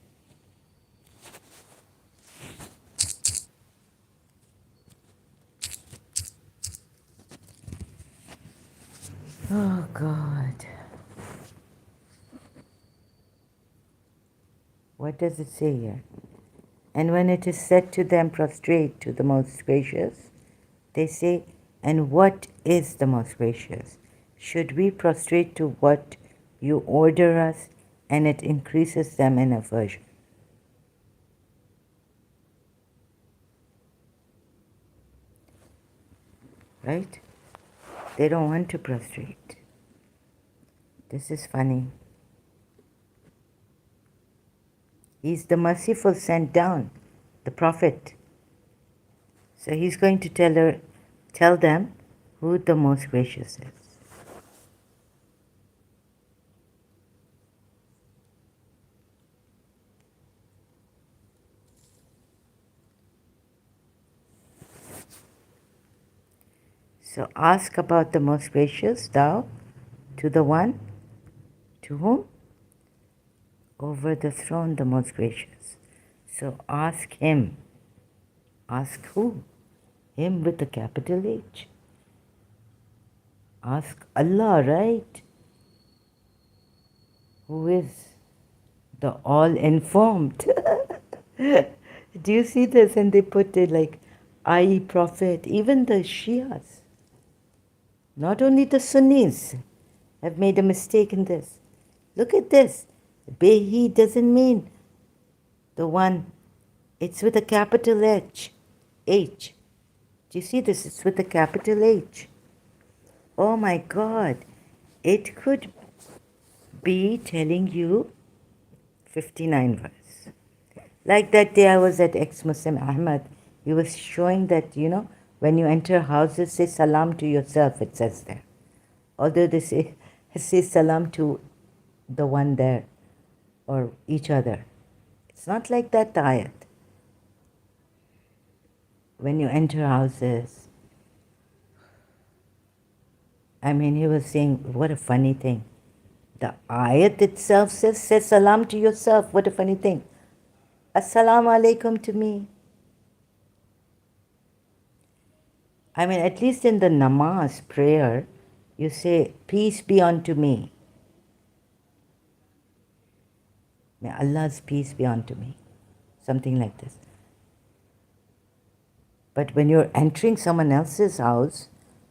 Oh God. What does it say here? And when it is said to them, prostrate to the most gracious, they say, and what is the most gracious? Should we prostrate to what you order us? And it increases them in aversion. Right? They don't want to prostrate. This is funny. He's the merciful sent down, the prophet. So he's going to tell them who the most gracious is. So ask about the most gracious, thou, to the one, to whom? Over the throne, the most gracious. So ask him. Ask who? Him with a capital H. Ask Allah, right? Who is the all-informed. Do you see this? And they put it like, I, Prophet, even the Shias. Not only the Sunnis have made a mistake in this. Look at this. Behi doesn't mean the one. It's with a capital H. H. Do you see this? It's with a capital H. Oh my God. It could be telling you 59 verse. Like that day I was at Ex-Muslim Ahmad. He was showing that, when you enter houses, say salam to yourself, it says there. Although they say salam to the one there or each other. It's not like that, the ayat. When you enter houses, he was saying, what a funny thing. The ayat itself says, say salam to yourself. What a funny thing. Assalamu alaikum to me. At least in the namaz prayer, you say, peace be unto me. May Allah's peace be unto me. Something like this. But when you're entering someone else's house,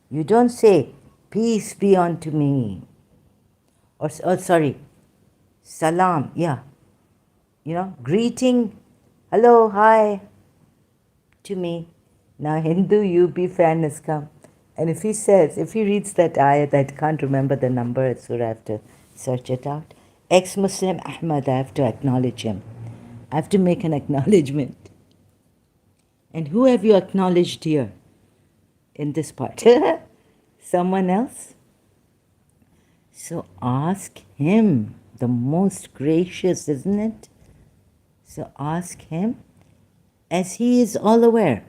you don't say, peace be unto me. Or sorry, salam, yeah. Greeting, hello, hi, to me. Now Hindu UB fan has come. And if he reads that ayat, I can't remember the number, so I have to search it out. Ex-Muslim Ahmad, I have to acknowledge him. I have to make an acknowledgement. And who have you acknowledged here in this part? Someone else? So ask him, the most gracious, isn't it? So ask him, as he is all aware.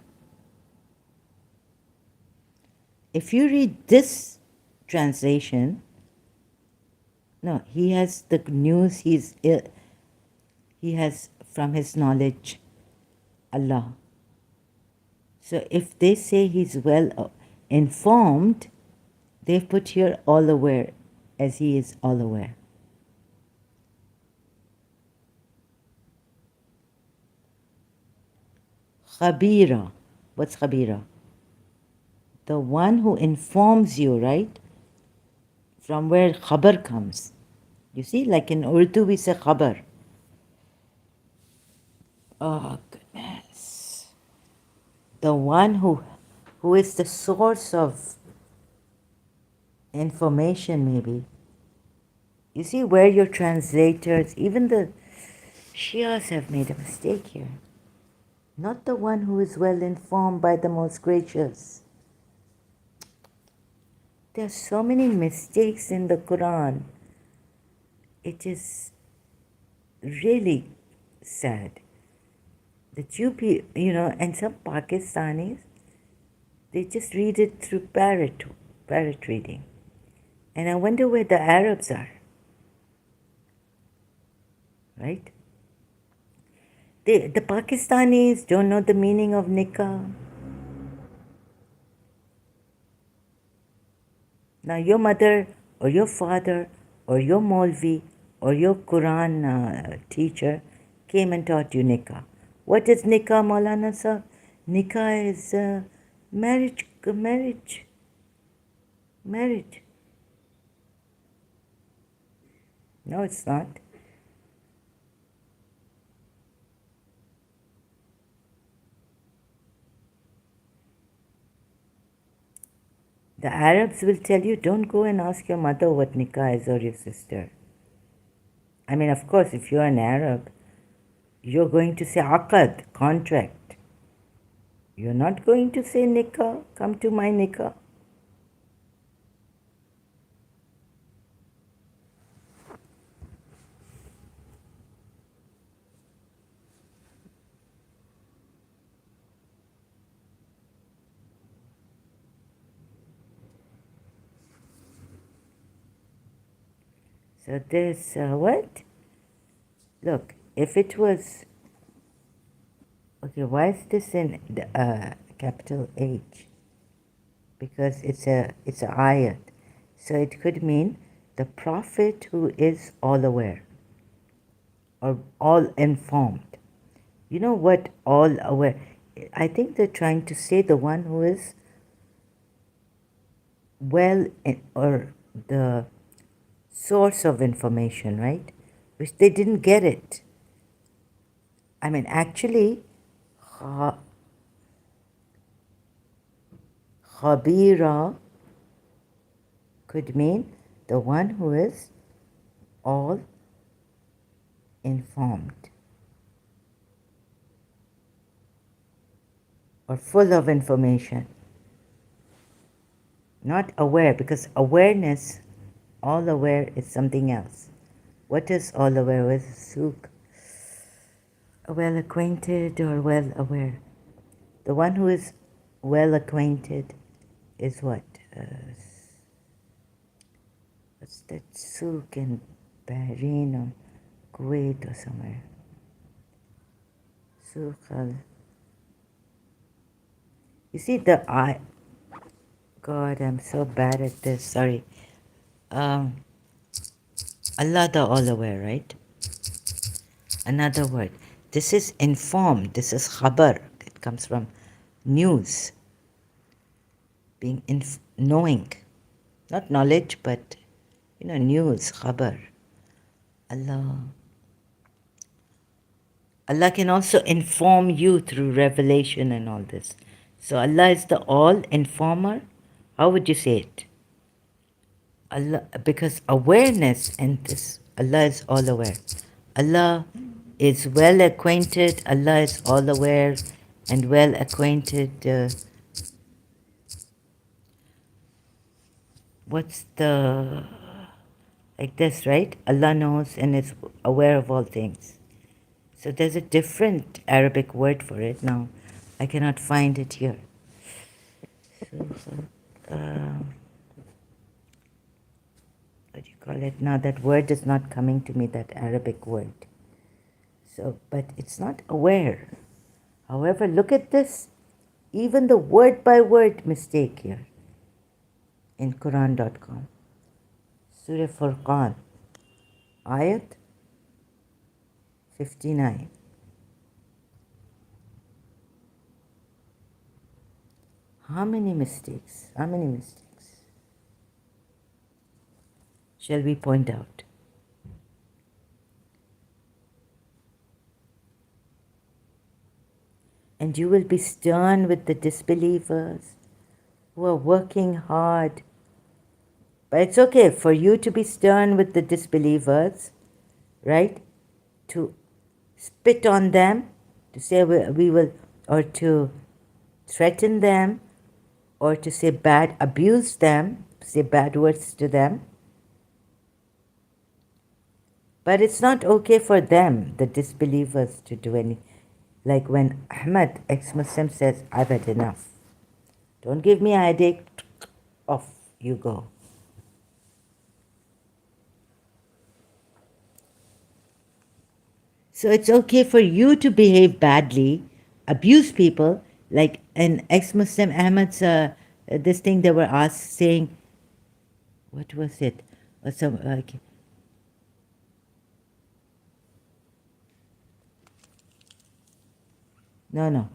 If you read this translation, no, he has the news, he has from his knowledge, Allah. So if they say he's well informed, they've put here all aware, as he is all aware. Khabira. What's Khabira? The one who informs you, right? From where khabar comes. You see, like in Urdu we say khabar. Oh, goodness. The one who is the source of information, maybe. You see where your translators, even the Shias have made a mistake here. Not the one who is well informed by the most gracious. There are so many mistakes in the Quran. It is really sad that and some Pakistanis, They just read it through parrot reading. And I wonder where the Arabs are, right? The Pakistanis don't know the meaning of nikah. Now, your mother or your father or your Maulvi or your Quran teacher came and taught you nikah. What is nikah, Maulana sir? Nikah is marriage, marriage, marriage. No, it's not. The Arabs will tell you, don't go and ask your mother what nikah is or your sister. I mean, of course, if you're an Arab, you're going to say aqad, contract. You're not going to say nikah, come to my nikah. So this, what? Look, if it was, okay, why is this in the, capital H? Because it's a ayat. So it could mean the prophet who is all aware or all informed. You know what all aware? I think they're trying to say the one who is well or the source of information, right? Which they didn't get it. I mean, actually, Khabira could mean the one who is all informed or full of information. Not aware, because awareness, all aware is something else. What is all aware with? Suk? Well acquainted or well aware? The one who is well acquainted is what? What's that? Suk in Bahrain or Kuwait or somewhere. Suk al. You see the I. God, I'm so bad at this. Sorry. Allah the all aware, right? Another word. This is informed. This is khabar. It comes from news. Being knowing. Not knowledge, but news, khabar. Allah. Allah can also inform you through revelation and all this. So Allah is the all informer. How would you say it? Allah, because awareness and this, Allah is all aware. Allah is well acquainted, Allah is all aware and well acquainted. What's the, like this, right? Allah knows and is aware of all things. So there's a different Arabic word for it. Now, I cannot find it here. So, what do you call it? Now, that word is not coming to me, that Arabic word. So, but it's not aware. However, look at this. Even the word by word mistake here in Quran.com. Surah Furqan, Ayat 59. How many mistakes? How many mistakes shall we point out? And you will be stern with the disbelievers who are working hard. But it's okay for you to be stern with the disbelievers, right? To spit on them, to say we will, or to threaten them, or to say abuse them, say bad words to them. But it's not okay for them, the disbelievers, to do any. Like when Ahmad, ex-Muslim, says, I've had enough. Don't give me a headache. Off you go. So it's okay for you to behave badly, abuse people, like an ex-Muslim Ahmed's this thing they were asked saying, what was it? Or some no.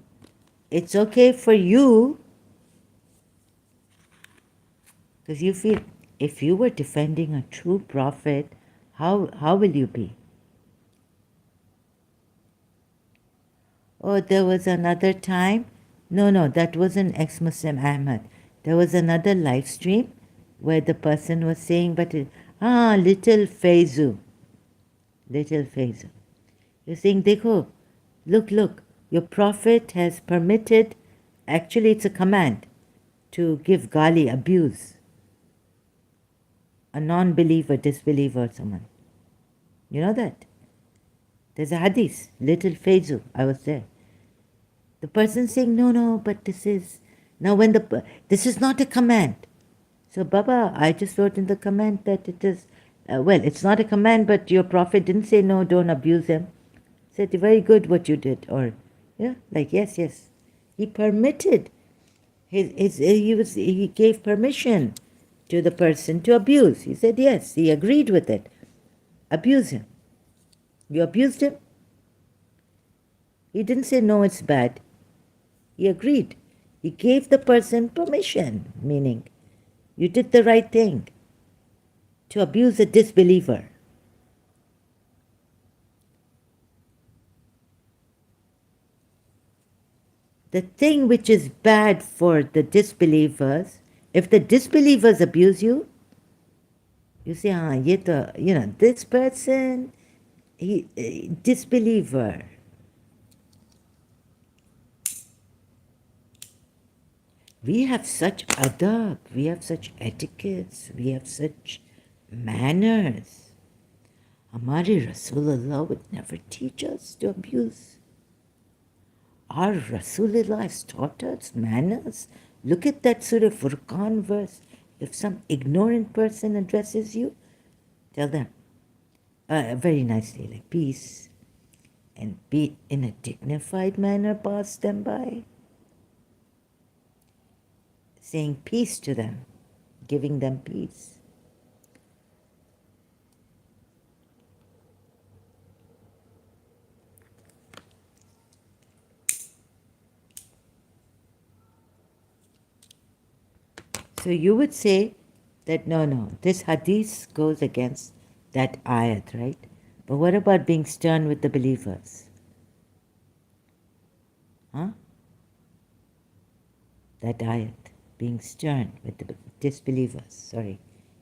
It's okay for you because you feel if you were defending a true prophet, how will you be? Oh, there was another time. No, that wasn't ex-Muslim Ahmad. There was another live stream where the person was saying, little Faizu. Little Faizu. You're saying, Dekho, look, your prophet has permitted, actually it's a command, to give gali, abuse, a non-believer, disbeliever, or someone. You know that? There's a hadith, little Faizu, I was there. The person saying, no, but this is, now when this is not a command. So Baba, I just wrote in the comment that it is, it's not a command, but your prophet didn't say no, don't abuse him. Said, very good what you did. Or, yes. He permitted, he gave permission to the person to abuse. He said yes, he agreed with it. Abuse him. You abused him? He didn't say no, it's bad. He agreed. He gave the person permission, meaning you did the right thing to abuse a disbeliever. The thing which is bad for the disbelievers, if the disbelievers abuse you, you say, this person, disbeliever. We have such adab, we have such etiquettes, we have such manners. Hamari Rasulullah would never teach us to abuse. Our Rasulullah has taught us manners. Look at that Surah Furqan verse. If some ignorant person addresses you, tell them very nicely, like peace, and be in a dignified manner, pass them by. Saying peace to them, giving them peace. So you would say that no, this hadith goes against that ayat, right? But what about being stern with the believers? Huh? That ayat, being stern with the disbelievers,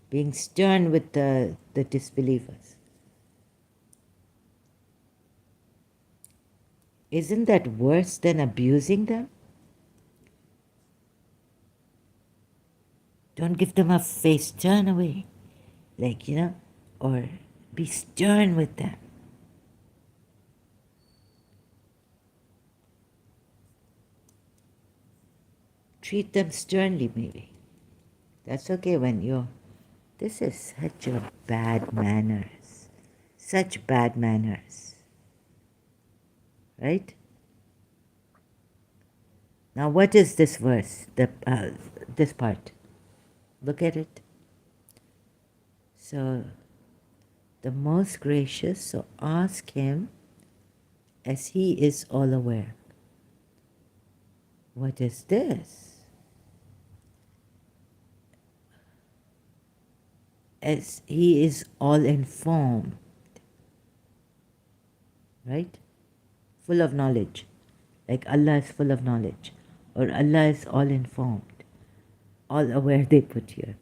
being stern with the disbelievers. Isn't that worse than abusing them? Don't give them a face, turn away. Or be stern with them. Treat them sternly, maybe. That's okay when this is such a bad manners. Such bad manners. Right? Now what is this verse? This part. Look at it. So, the most gracious, so ask him as he is all aware. What is this? As he is all informed. Right? Full of knowledge. Like Allah is full of knowledge. Or Allah is all informed. All aware they put here.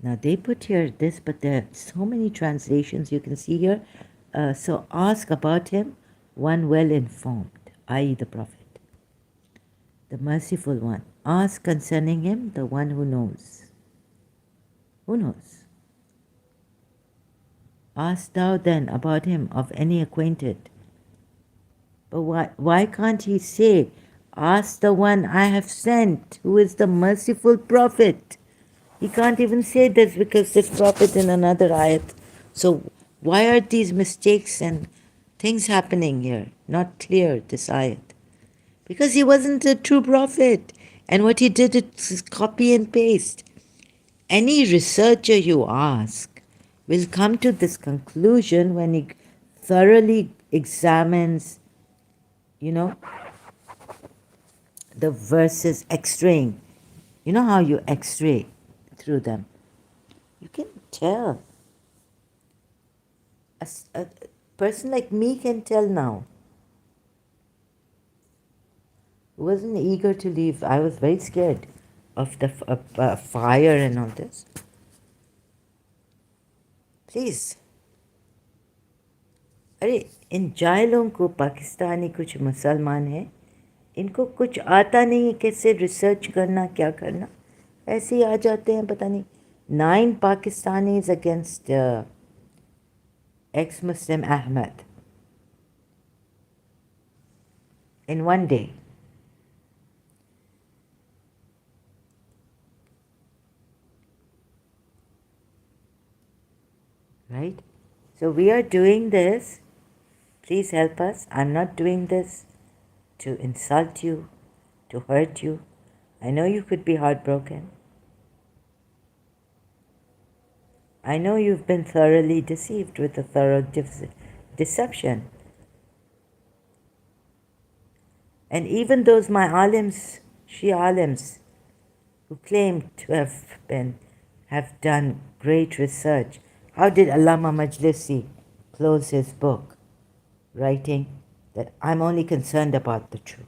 Now they put here this, but there are so many translations you can see here. So ask about him, one well informed, i.e. the Prophet, the merciful one. Ask concerning him, the one who knows. Who knows? Ask thou then about him of any acquainted. But why can't he say, Ask the one I have sent, who is the merciful prophet. He can't even say this because there's prophet in another ayat. So why are these mistakes and things happening here? Not clear, this ayat. Because he wasn't a true prophet. And what he did is copy and paste. Any researcher you ask will come to this conclusion when he thoroughly examines, you know, the verses, x-raying. You know how you x-ray through them? You can tell. A person like me can tell now. I wasn't eager to leave. I was very scared of the fire and all this. Please. अरे इन जाहिलों को पाकिस्तानी कुछ मुसलमान हैं, इनको कुछ आता नहीं है कैसे रिसर्च करना, क्या करना, ऐसे ही आ जाते हैं. पता नहीं 9 Pakistanis against ex-Muslim Ahmed in one day. Right? So we are doing this. Please help us. I'm not doing this to insult you, to hurt you. I know you could be heartbroken. I know you've been thoroughly deceived with a thorough deception. And even those my alims, Shia alims, who claim to have done great research. How did Allama Majlisi close his book, writing that I'm only concerned about the truth,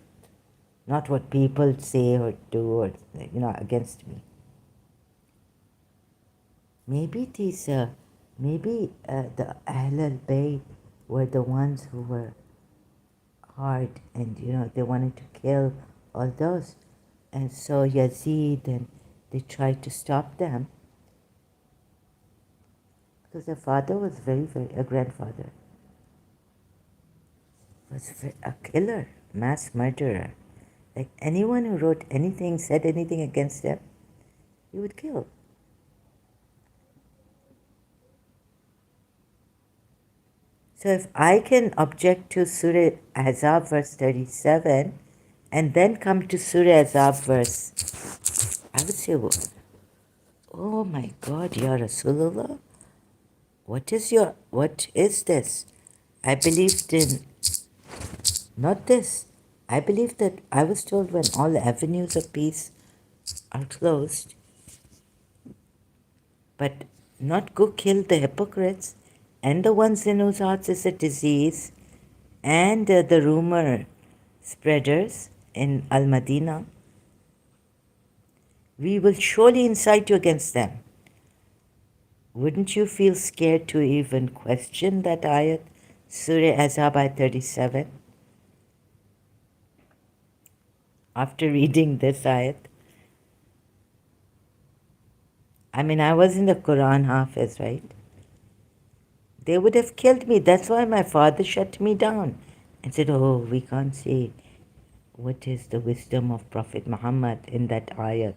not what people say or do or, against me. Maybe these, the Ahl al-Bayt were the ones who were hard and, they wanted to kill all those. And so Yazid, and they tried to stop them because their father was a grandfather, was a killer, mass murderer. Like anyone who wrote anything, said anything against them, he would kill. So if I can object to Surah Ahzab verse 37 and then come to Surah Ahzab verse, I would say, oh my God, Ya Rasulullah, what is this? I believed in, not this. I believe that I was told when all avenues of peace are closed, but not go kill the hypocrites and the ones in whose hearts is a disease and the rumor spreaders in Al-Madinah. We will surely incite you against them. Wouldn't you feel scared to even question that ayat, Surah Ahzab ayat 37? After reading this ayat, I mean, I wasn't a Quran Hafiz, right? They would have killed me. That's why my father shut me down and said, oh, we can't say what is the wisdom of Prophet Muhammad in that ayat.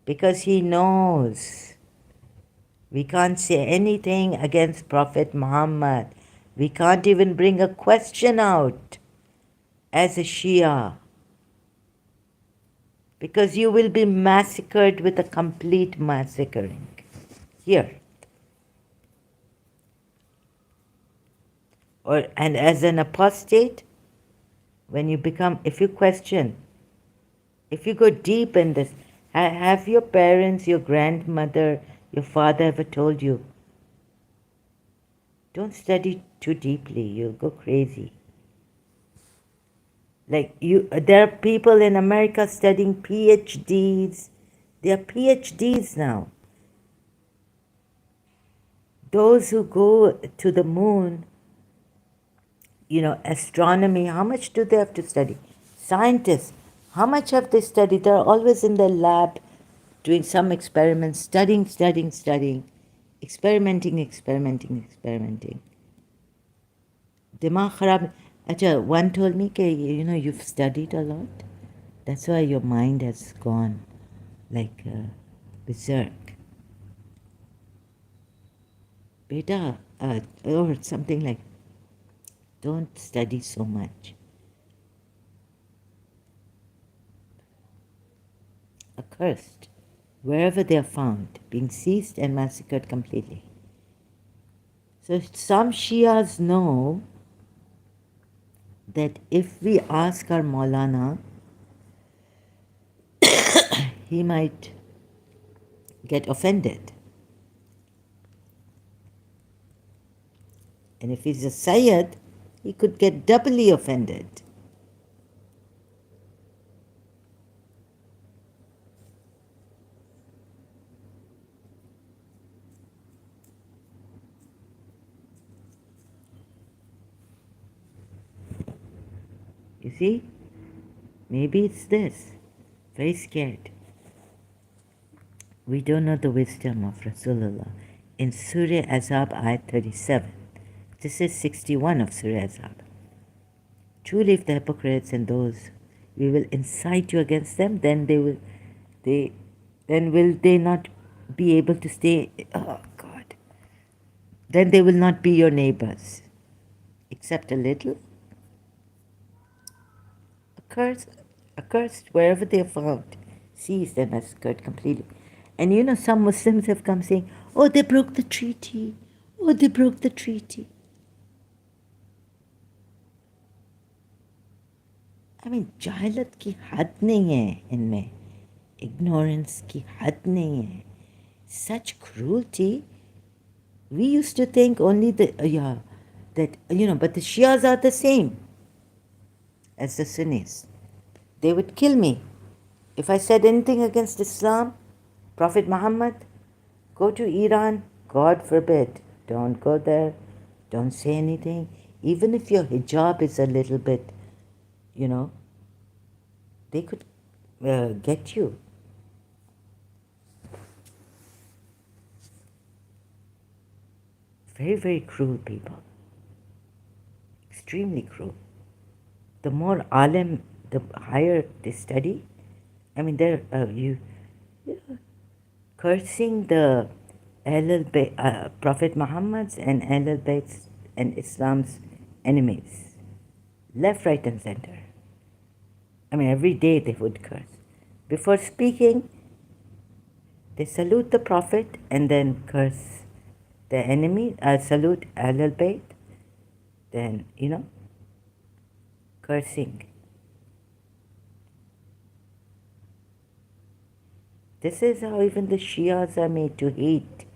Because he knows we can't say anything against Prophet Muhammad. We can't even bring a question out as a Shia. Because you will be massacred with a complete massacring. Here. And as an apostate, when you become, if you question, if you go deep in this, have your parents, your grandmother, your father ever told you, don't study too deeply, you'll go crazy. Like there are people in America studying PhDs. They are PhDs now. Those who go to the moon, astronomy, how much do they have to study? Scientists, how much have they studied? They're always in their lab doing some experiments, studying. experimenting. दिमाग खराब. अच्छा, one told me कि you've studied a lot. That's why your mind has gone like berserk. Beta, or something like, don't study so much. Accursed, wherever they are found, being seized and massacred completely. So some Shias know that if we ask our Maulana, he might get offended. And if he's a Sayyid, he could get doubly offended. You see? Maybe it's this. Very scared. We don't know the wisdom of Rasulullah. In Surah Azab, ayat 37. This is 61 of Surah Azab. Truly, if the hypocrites and those we will incite you against them, then will they not be able to stay? Oh God! Then they will not be your neighbors, except a little. Accursed wherever they are found, seized and massacred completely. And some Muslims have come saying, "Oh, they broke the treaty. Oh, they broke the treaty." I mean, jahilat ki had nahi hai inme. Ignorance ki had nahi hai. Such cruelty. We used to think only but the Shias are the same as the Sunnis. They would kill me if I said anything against Islam, Prophet Muhammad. Go to Iran, God forbid. Don't go there. Don't say anything. Even if your hijab is a little bit, they could get you. Very, very cruel people. Extremely cruel. The more alim, the higher they study. I mean, they're cursing the Prophet Muhammad's and Ahlul Bayt's and Islam's enemies, left, right, and center. I mean, every day they would curse. Before speaking, they salute the Prophet and then curse the enemy. Salute Ahlul Bayt, then cursing. This is how even the Shias are made to hate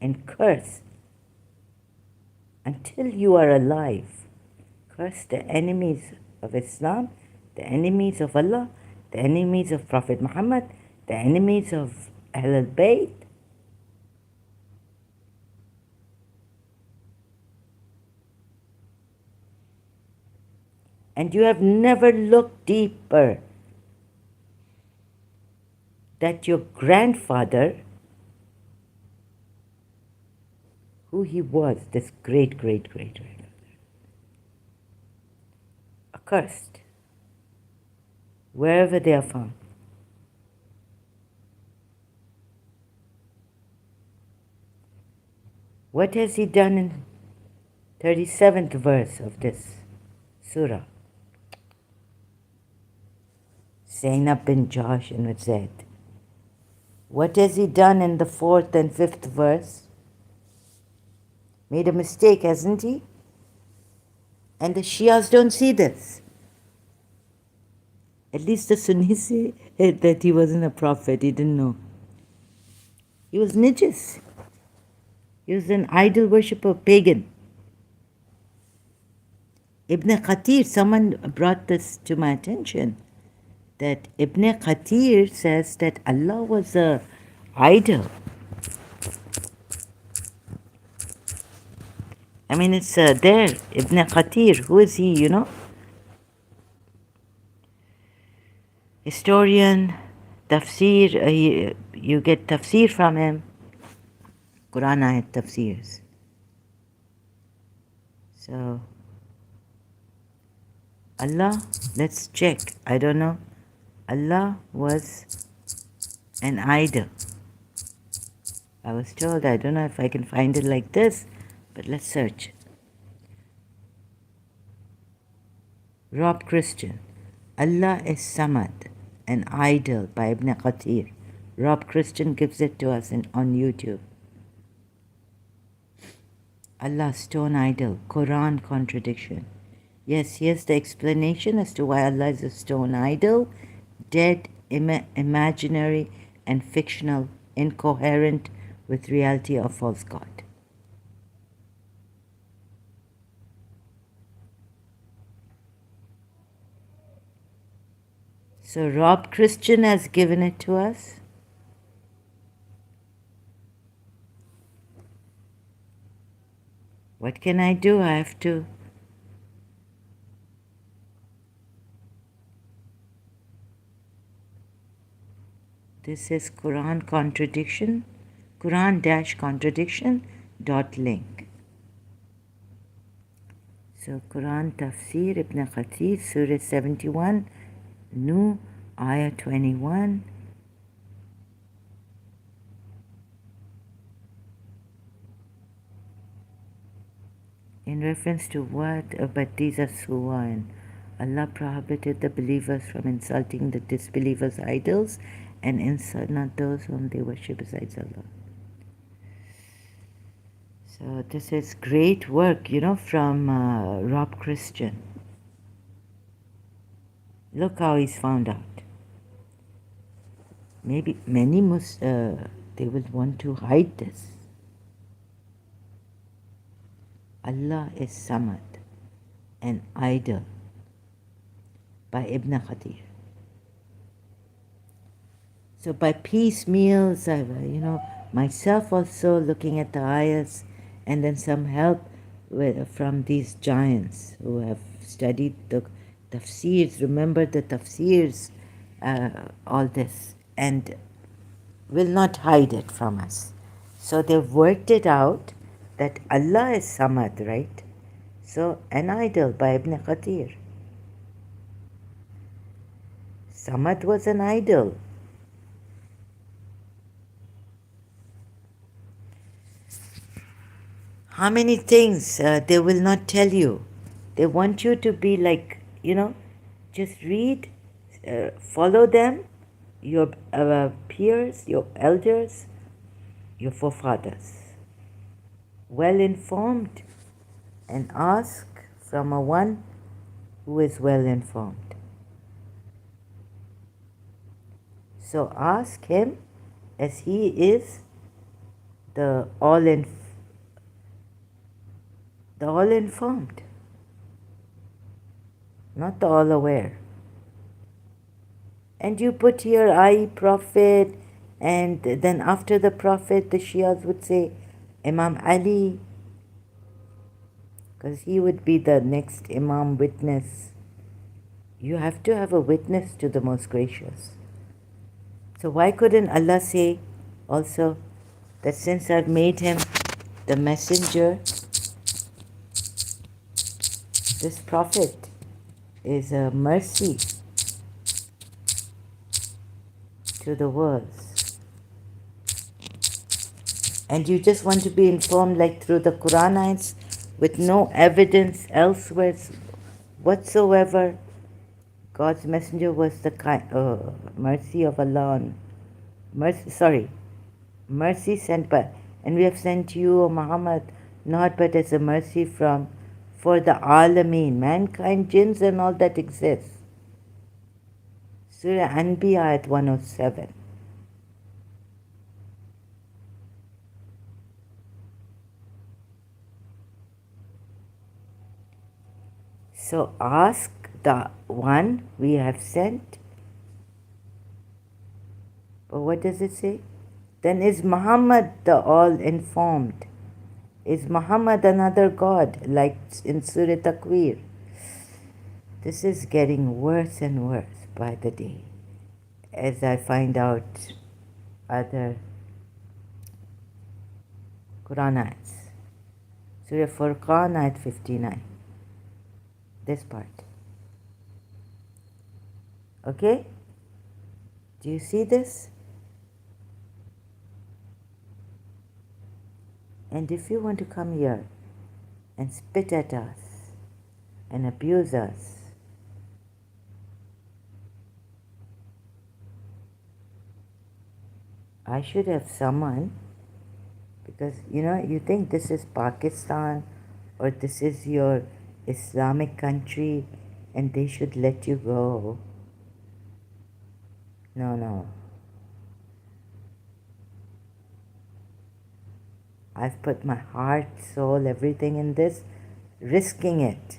and curse until you are alive. Curse the enemies of Islam, the enemies of Allah, the enemies of Prophet Muhammad, the enemies of Ahlul Bayt. And you have never looked deeper that your grandfather, who he was, this great accursed wherever they are found. What has he done in 37th verse of this surah? Zainab bin Josh and with Z. What has he done in the 4th and 5th verse? Made a mistake, hasn't he? And the Shias don't see this. At least the Sunnis say that he wasn't a prophet, he didn't know. He was Nijis. He was an idol worshipper, pagan. Ibn Qatir, someone brought this to my attention, that Ibn Qatir says that Allah was a idol. I mean, it's there, Ibn Qatir. Who is he, Historian, tafsir, you get tafsir from him. Quran ayat tafsirs. So, Allah, let's check. I don't know. Allah was an idol. I was told, I don't know if I can find it like this, but let's search. Rob Christian. Allah is Samad, an idol by Ibn Qatir. Rob Christian gives it to us on YouTube. Allah, stone idol, Quran contradiction. Yes, here's the explanation as to why Allah is a stone idol, dead, imaginary, and fictional, incoherent with reality or false God. So Rob Christian has given it to us. What can I do? I have to... This is Quran contradiction, Quran-contradiction.link. So Quran Tafsir Ibn Qatir, Surah 71, Nu, Ayah 21. In reference to what? But these are surah, and Allah prohibited the believers from insulting the disbelievers' idols and insult not those whom they worship besides Allah. So this is great work, from Rob Christian. Look how he's found out. Maybe many they will want to hide this. Allah is Samad, an idol by Ibn Qatir. So by piecemeals, myself also looking at the ayahs and then some help from these giants who have studied the tafsirs, remember the tafsirs, all this, and will not hide it from us. So they've worked it out that Allah is Samad, right? So an idol by Ibn Qatir. Samad was an idol. How many things they will not tell you? They want you to be like, just read, follow them, your peers, your elders, your forefathers. Well informed, and ask from a one who is well informed. So ask him as he is the all-informed, not the all-aware. And you put here, I, Prophet, and then after the Prophet, the Shias would say, Imam Ali, because he would be the next Imam witness. You have to have a witness to the Most Gracious. So why couldn't Allah say also that since I've made him the messenger, this Prophet is a mercy to the worlds. And you just want to be informed like through the Quranites with no evidence elsewhere whatsoever. God's messenger was the mercy of Allah. Mercy sent by, and we have sent you, O Muhammad, not but as a mercy for the Alameen, mankind, jinns and all that exists. Surah Anbiya ayat 107. So ask the one we have sent. But what does it say? Then is Muhammad the all-informed? Is Muhammad another God, like in Surah Takwir? This is getting worse and worse by the day, as I find out other Quran ayats. Surah Furqan ayat 59. This part. Okay? Do you see this? And if you want to come here and spit at us and abuse us, I should have someone, because you think this is Pakistan or this is your Islamic country and they should let you go. No, no. I've put my heart, soul, everything in this, risking it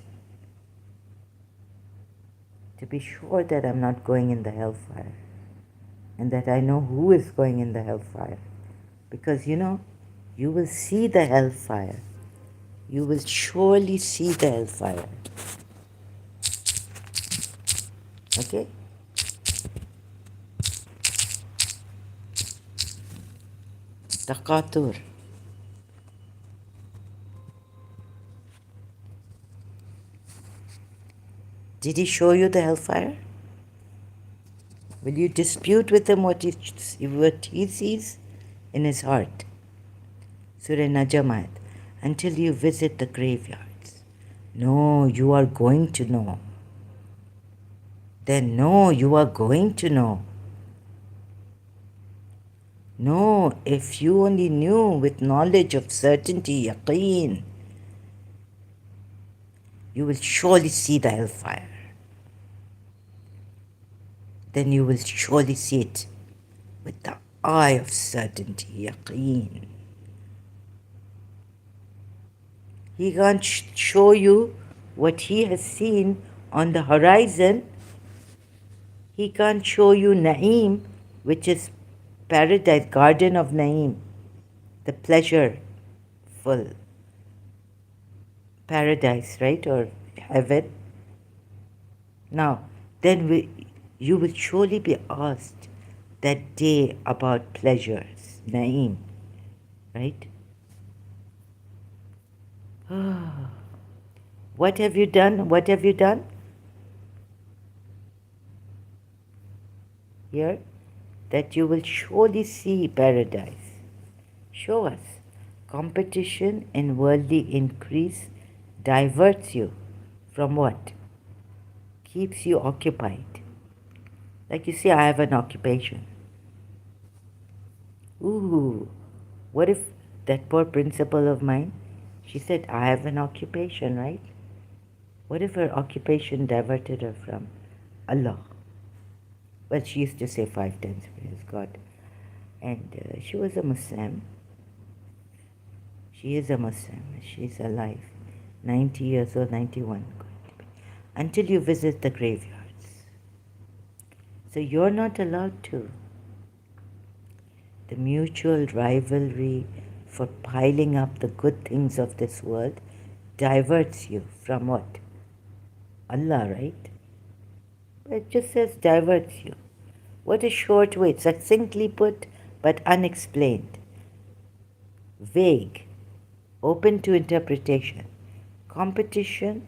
to be sure that I'm not going in the hellfire and that I know who is going in the hellfire. Because you will see the hellfire. You will surely see the hellfire. Okay? Taqatur. Did he show you the hellfire? Will you dispute with him what he sees in his heart? Surah Najm ayat. Until you visit the graveyards. No, you are going to know. Then no, you are going to know. No, if you only knew with knowledge of certainty, yaqeen, you will surely see the hellfire. Then you will surely see it with the eye of certainty, yaqeen. He can't show you what he has seen on the horizon. He can't show you Naeem, which is paradise, garden of Naeem, the pleasureful paradise, right, or heaven. Now, then you will surely be asked that day about pleasures, Naeem, right? What have you done? What have you done? Here, that you will surely see paradise. Show us. Competition and worldly increase diverts you from what? Keeps you occupied. Like you say, I have an occupation. Ooh, what if that poor principal of mine, she said, I have an occupation, right? What if her occupation diverted her from Allah? Well, she used to say 5 times, praise God. And she was a Muslim. She is a Muslim. She's alive. 90 years old, 91. Until you visit the graveyards. So you're not allowed to. The mutual rivalry for piling up the good things of this world diverts you from what? Allah, right? It just says diverts you. What a short way, succinctly put, but unexplained. Vague, open to interpretation. Competition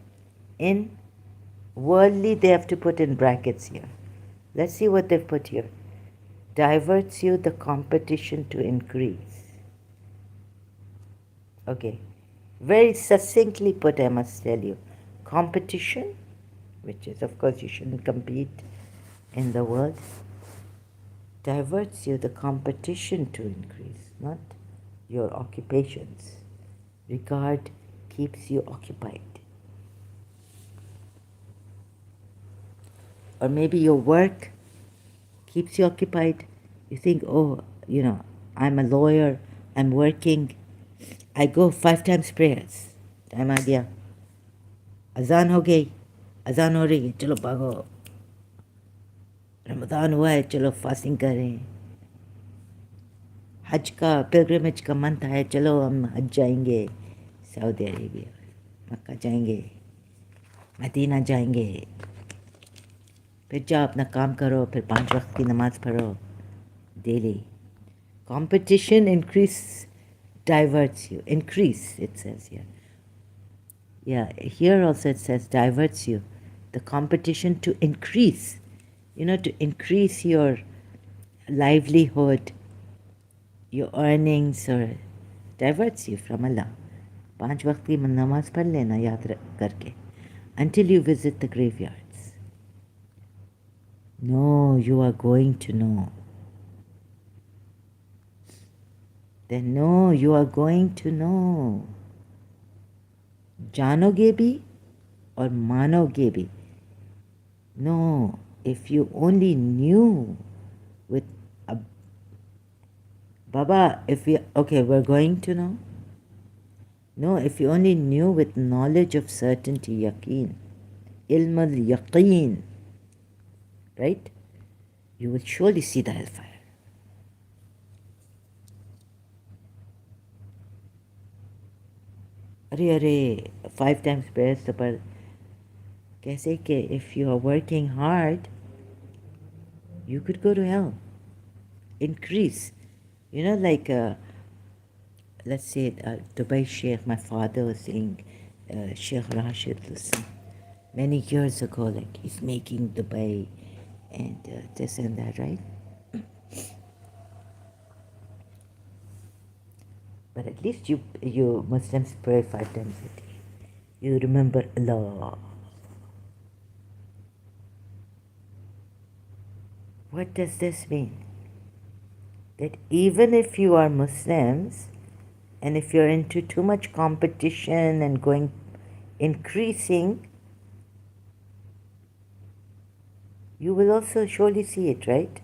in worldly, they have to put in brackets here. Let's see what they've put here. Diverts you the competition to increase. Okay. Very succinctly put, I must tell you. Competition, which is, of course, you shouldn't compete in the world, diverts you the competition to increase, not your occupations. Regard keeps you occupied. Or maybe your work keeps you occupied. You think, oh, I'm a lawyer, I'm working, I go 5 times prayers. Time aa gaya. Azan ho gayi, azan ho rahi hai, chalo bhago. Ramzan हुआ है, चलो fasting करें. हज का pilgrimage का month है, चलो हम हज जाएंगे, सऊदी अरेबिया, मक्का जाएंगे, मदीना जाएंगे. फिर जाओ अपना काम करो, फिर 5 वक्त की नमाज पढ़ो daily. Competition increase diverts you. Increase, it says here. Yeah, here also it says diverts you. The competition to increase, to increase your livelihood, your earnings, or diverts you from Allah. 5 वक्त की नमाज पढ़ लेना याद करके. Until you visit the graveyards. No, you are going to know. Then no, you are going to know. जानोगे भी और मानोगे भी. No, if you only knew with a Baba, okay, we're going to know. No, if you only knew with knowledge of certainty, yaqeen, ilm al-yaqeen, right? You will surely see the hellfire. अरे 5 times prayers तो पर कैसे कि if you are working hard, you could go to hell. Increase. Like let's say Dubai Sheikh, my father was saying, Sheikh Rashid, listen, many years ago, like he's making Dubai and this and that, right? But at least you Muslims pray 5 times a day. You remember Allah. What does this mean? That even if you are Muslims, and if you're into too much competition and increasing, you will also surely see it, right?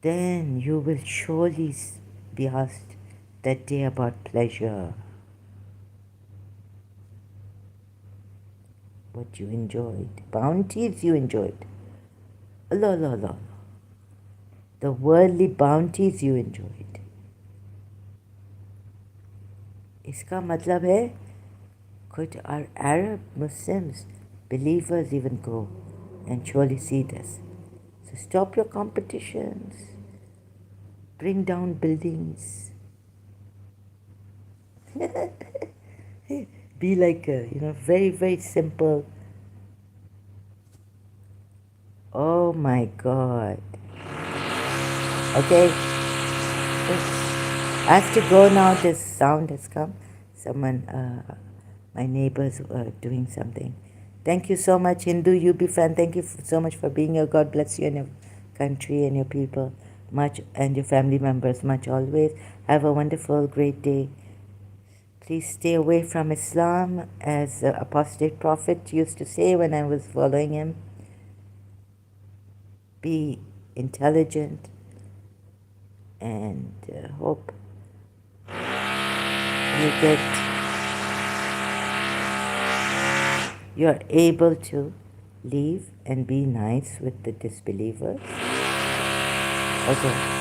Then you will surely be asked that day about pleasure. What you enjoyed, bounties you enjoyed. Allah, Allah, Allah. The worldly bounties you enjoyed. इसका मतलब है, could our Arab Muslims, believers even go and surely see this? So stop your competitions. Bring down buildings. Be like very, very simple. Oh my God. Okay. I have to go now. This sound has come. Someone, my neighbors are doing something. Thank you so much, Hindu UB fan. Thank you so much for being here. God bless you and your country and your people much, and your family members much always. Have a wonderful, great day. Please stay away from Islam, as the apostate prophet used to say when I was following him. Be intelligent and hope you're able to leave and be nice with the disbelievers. Okay.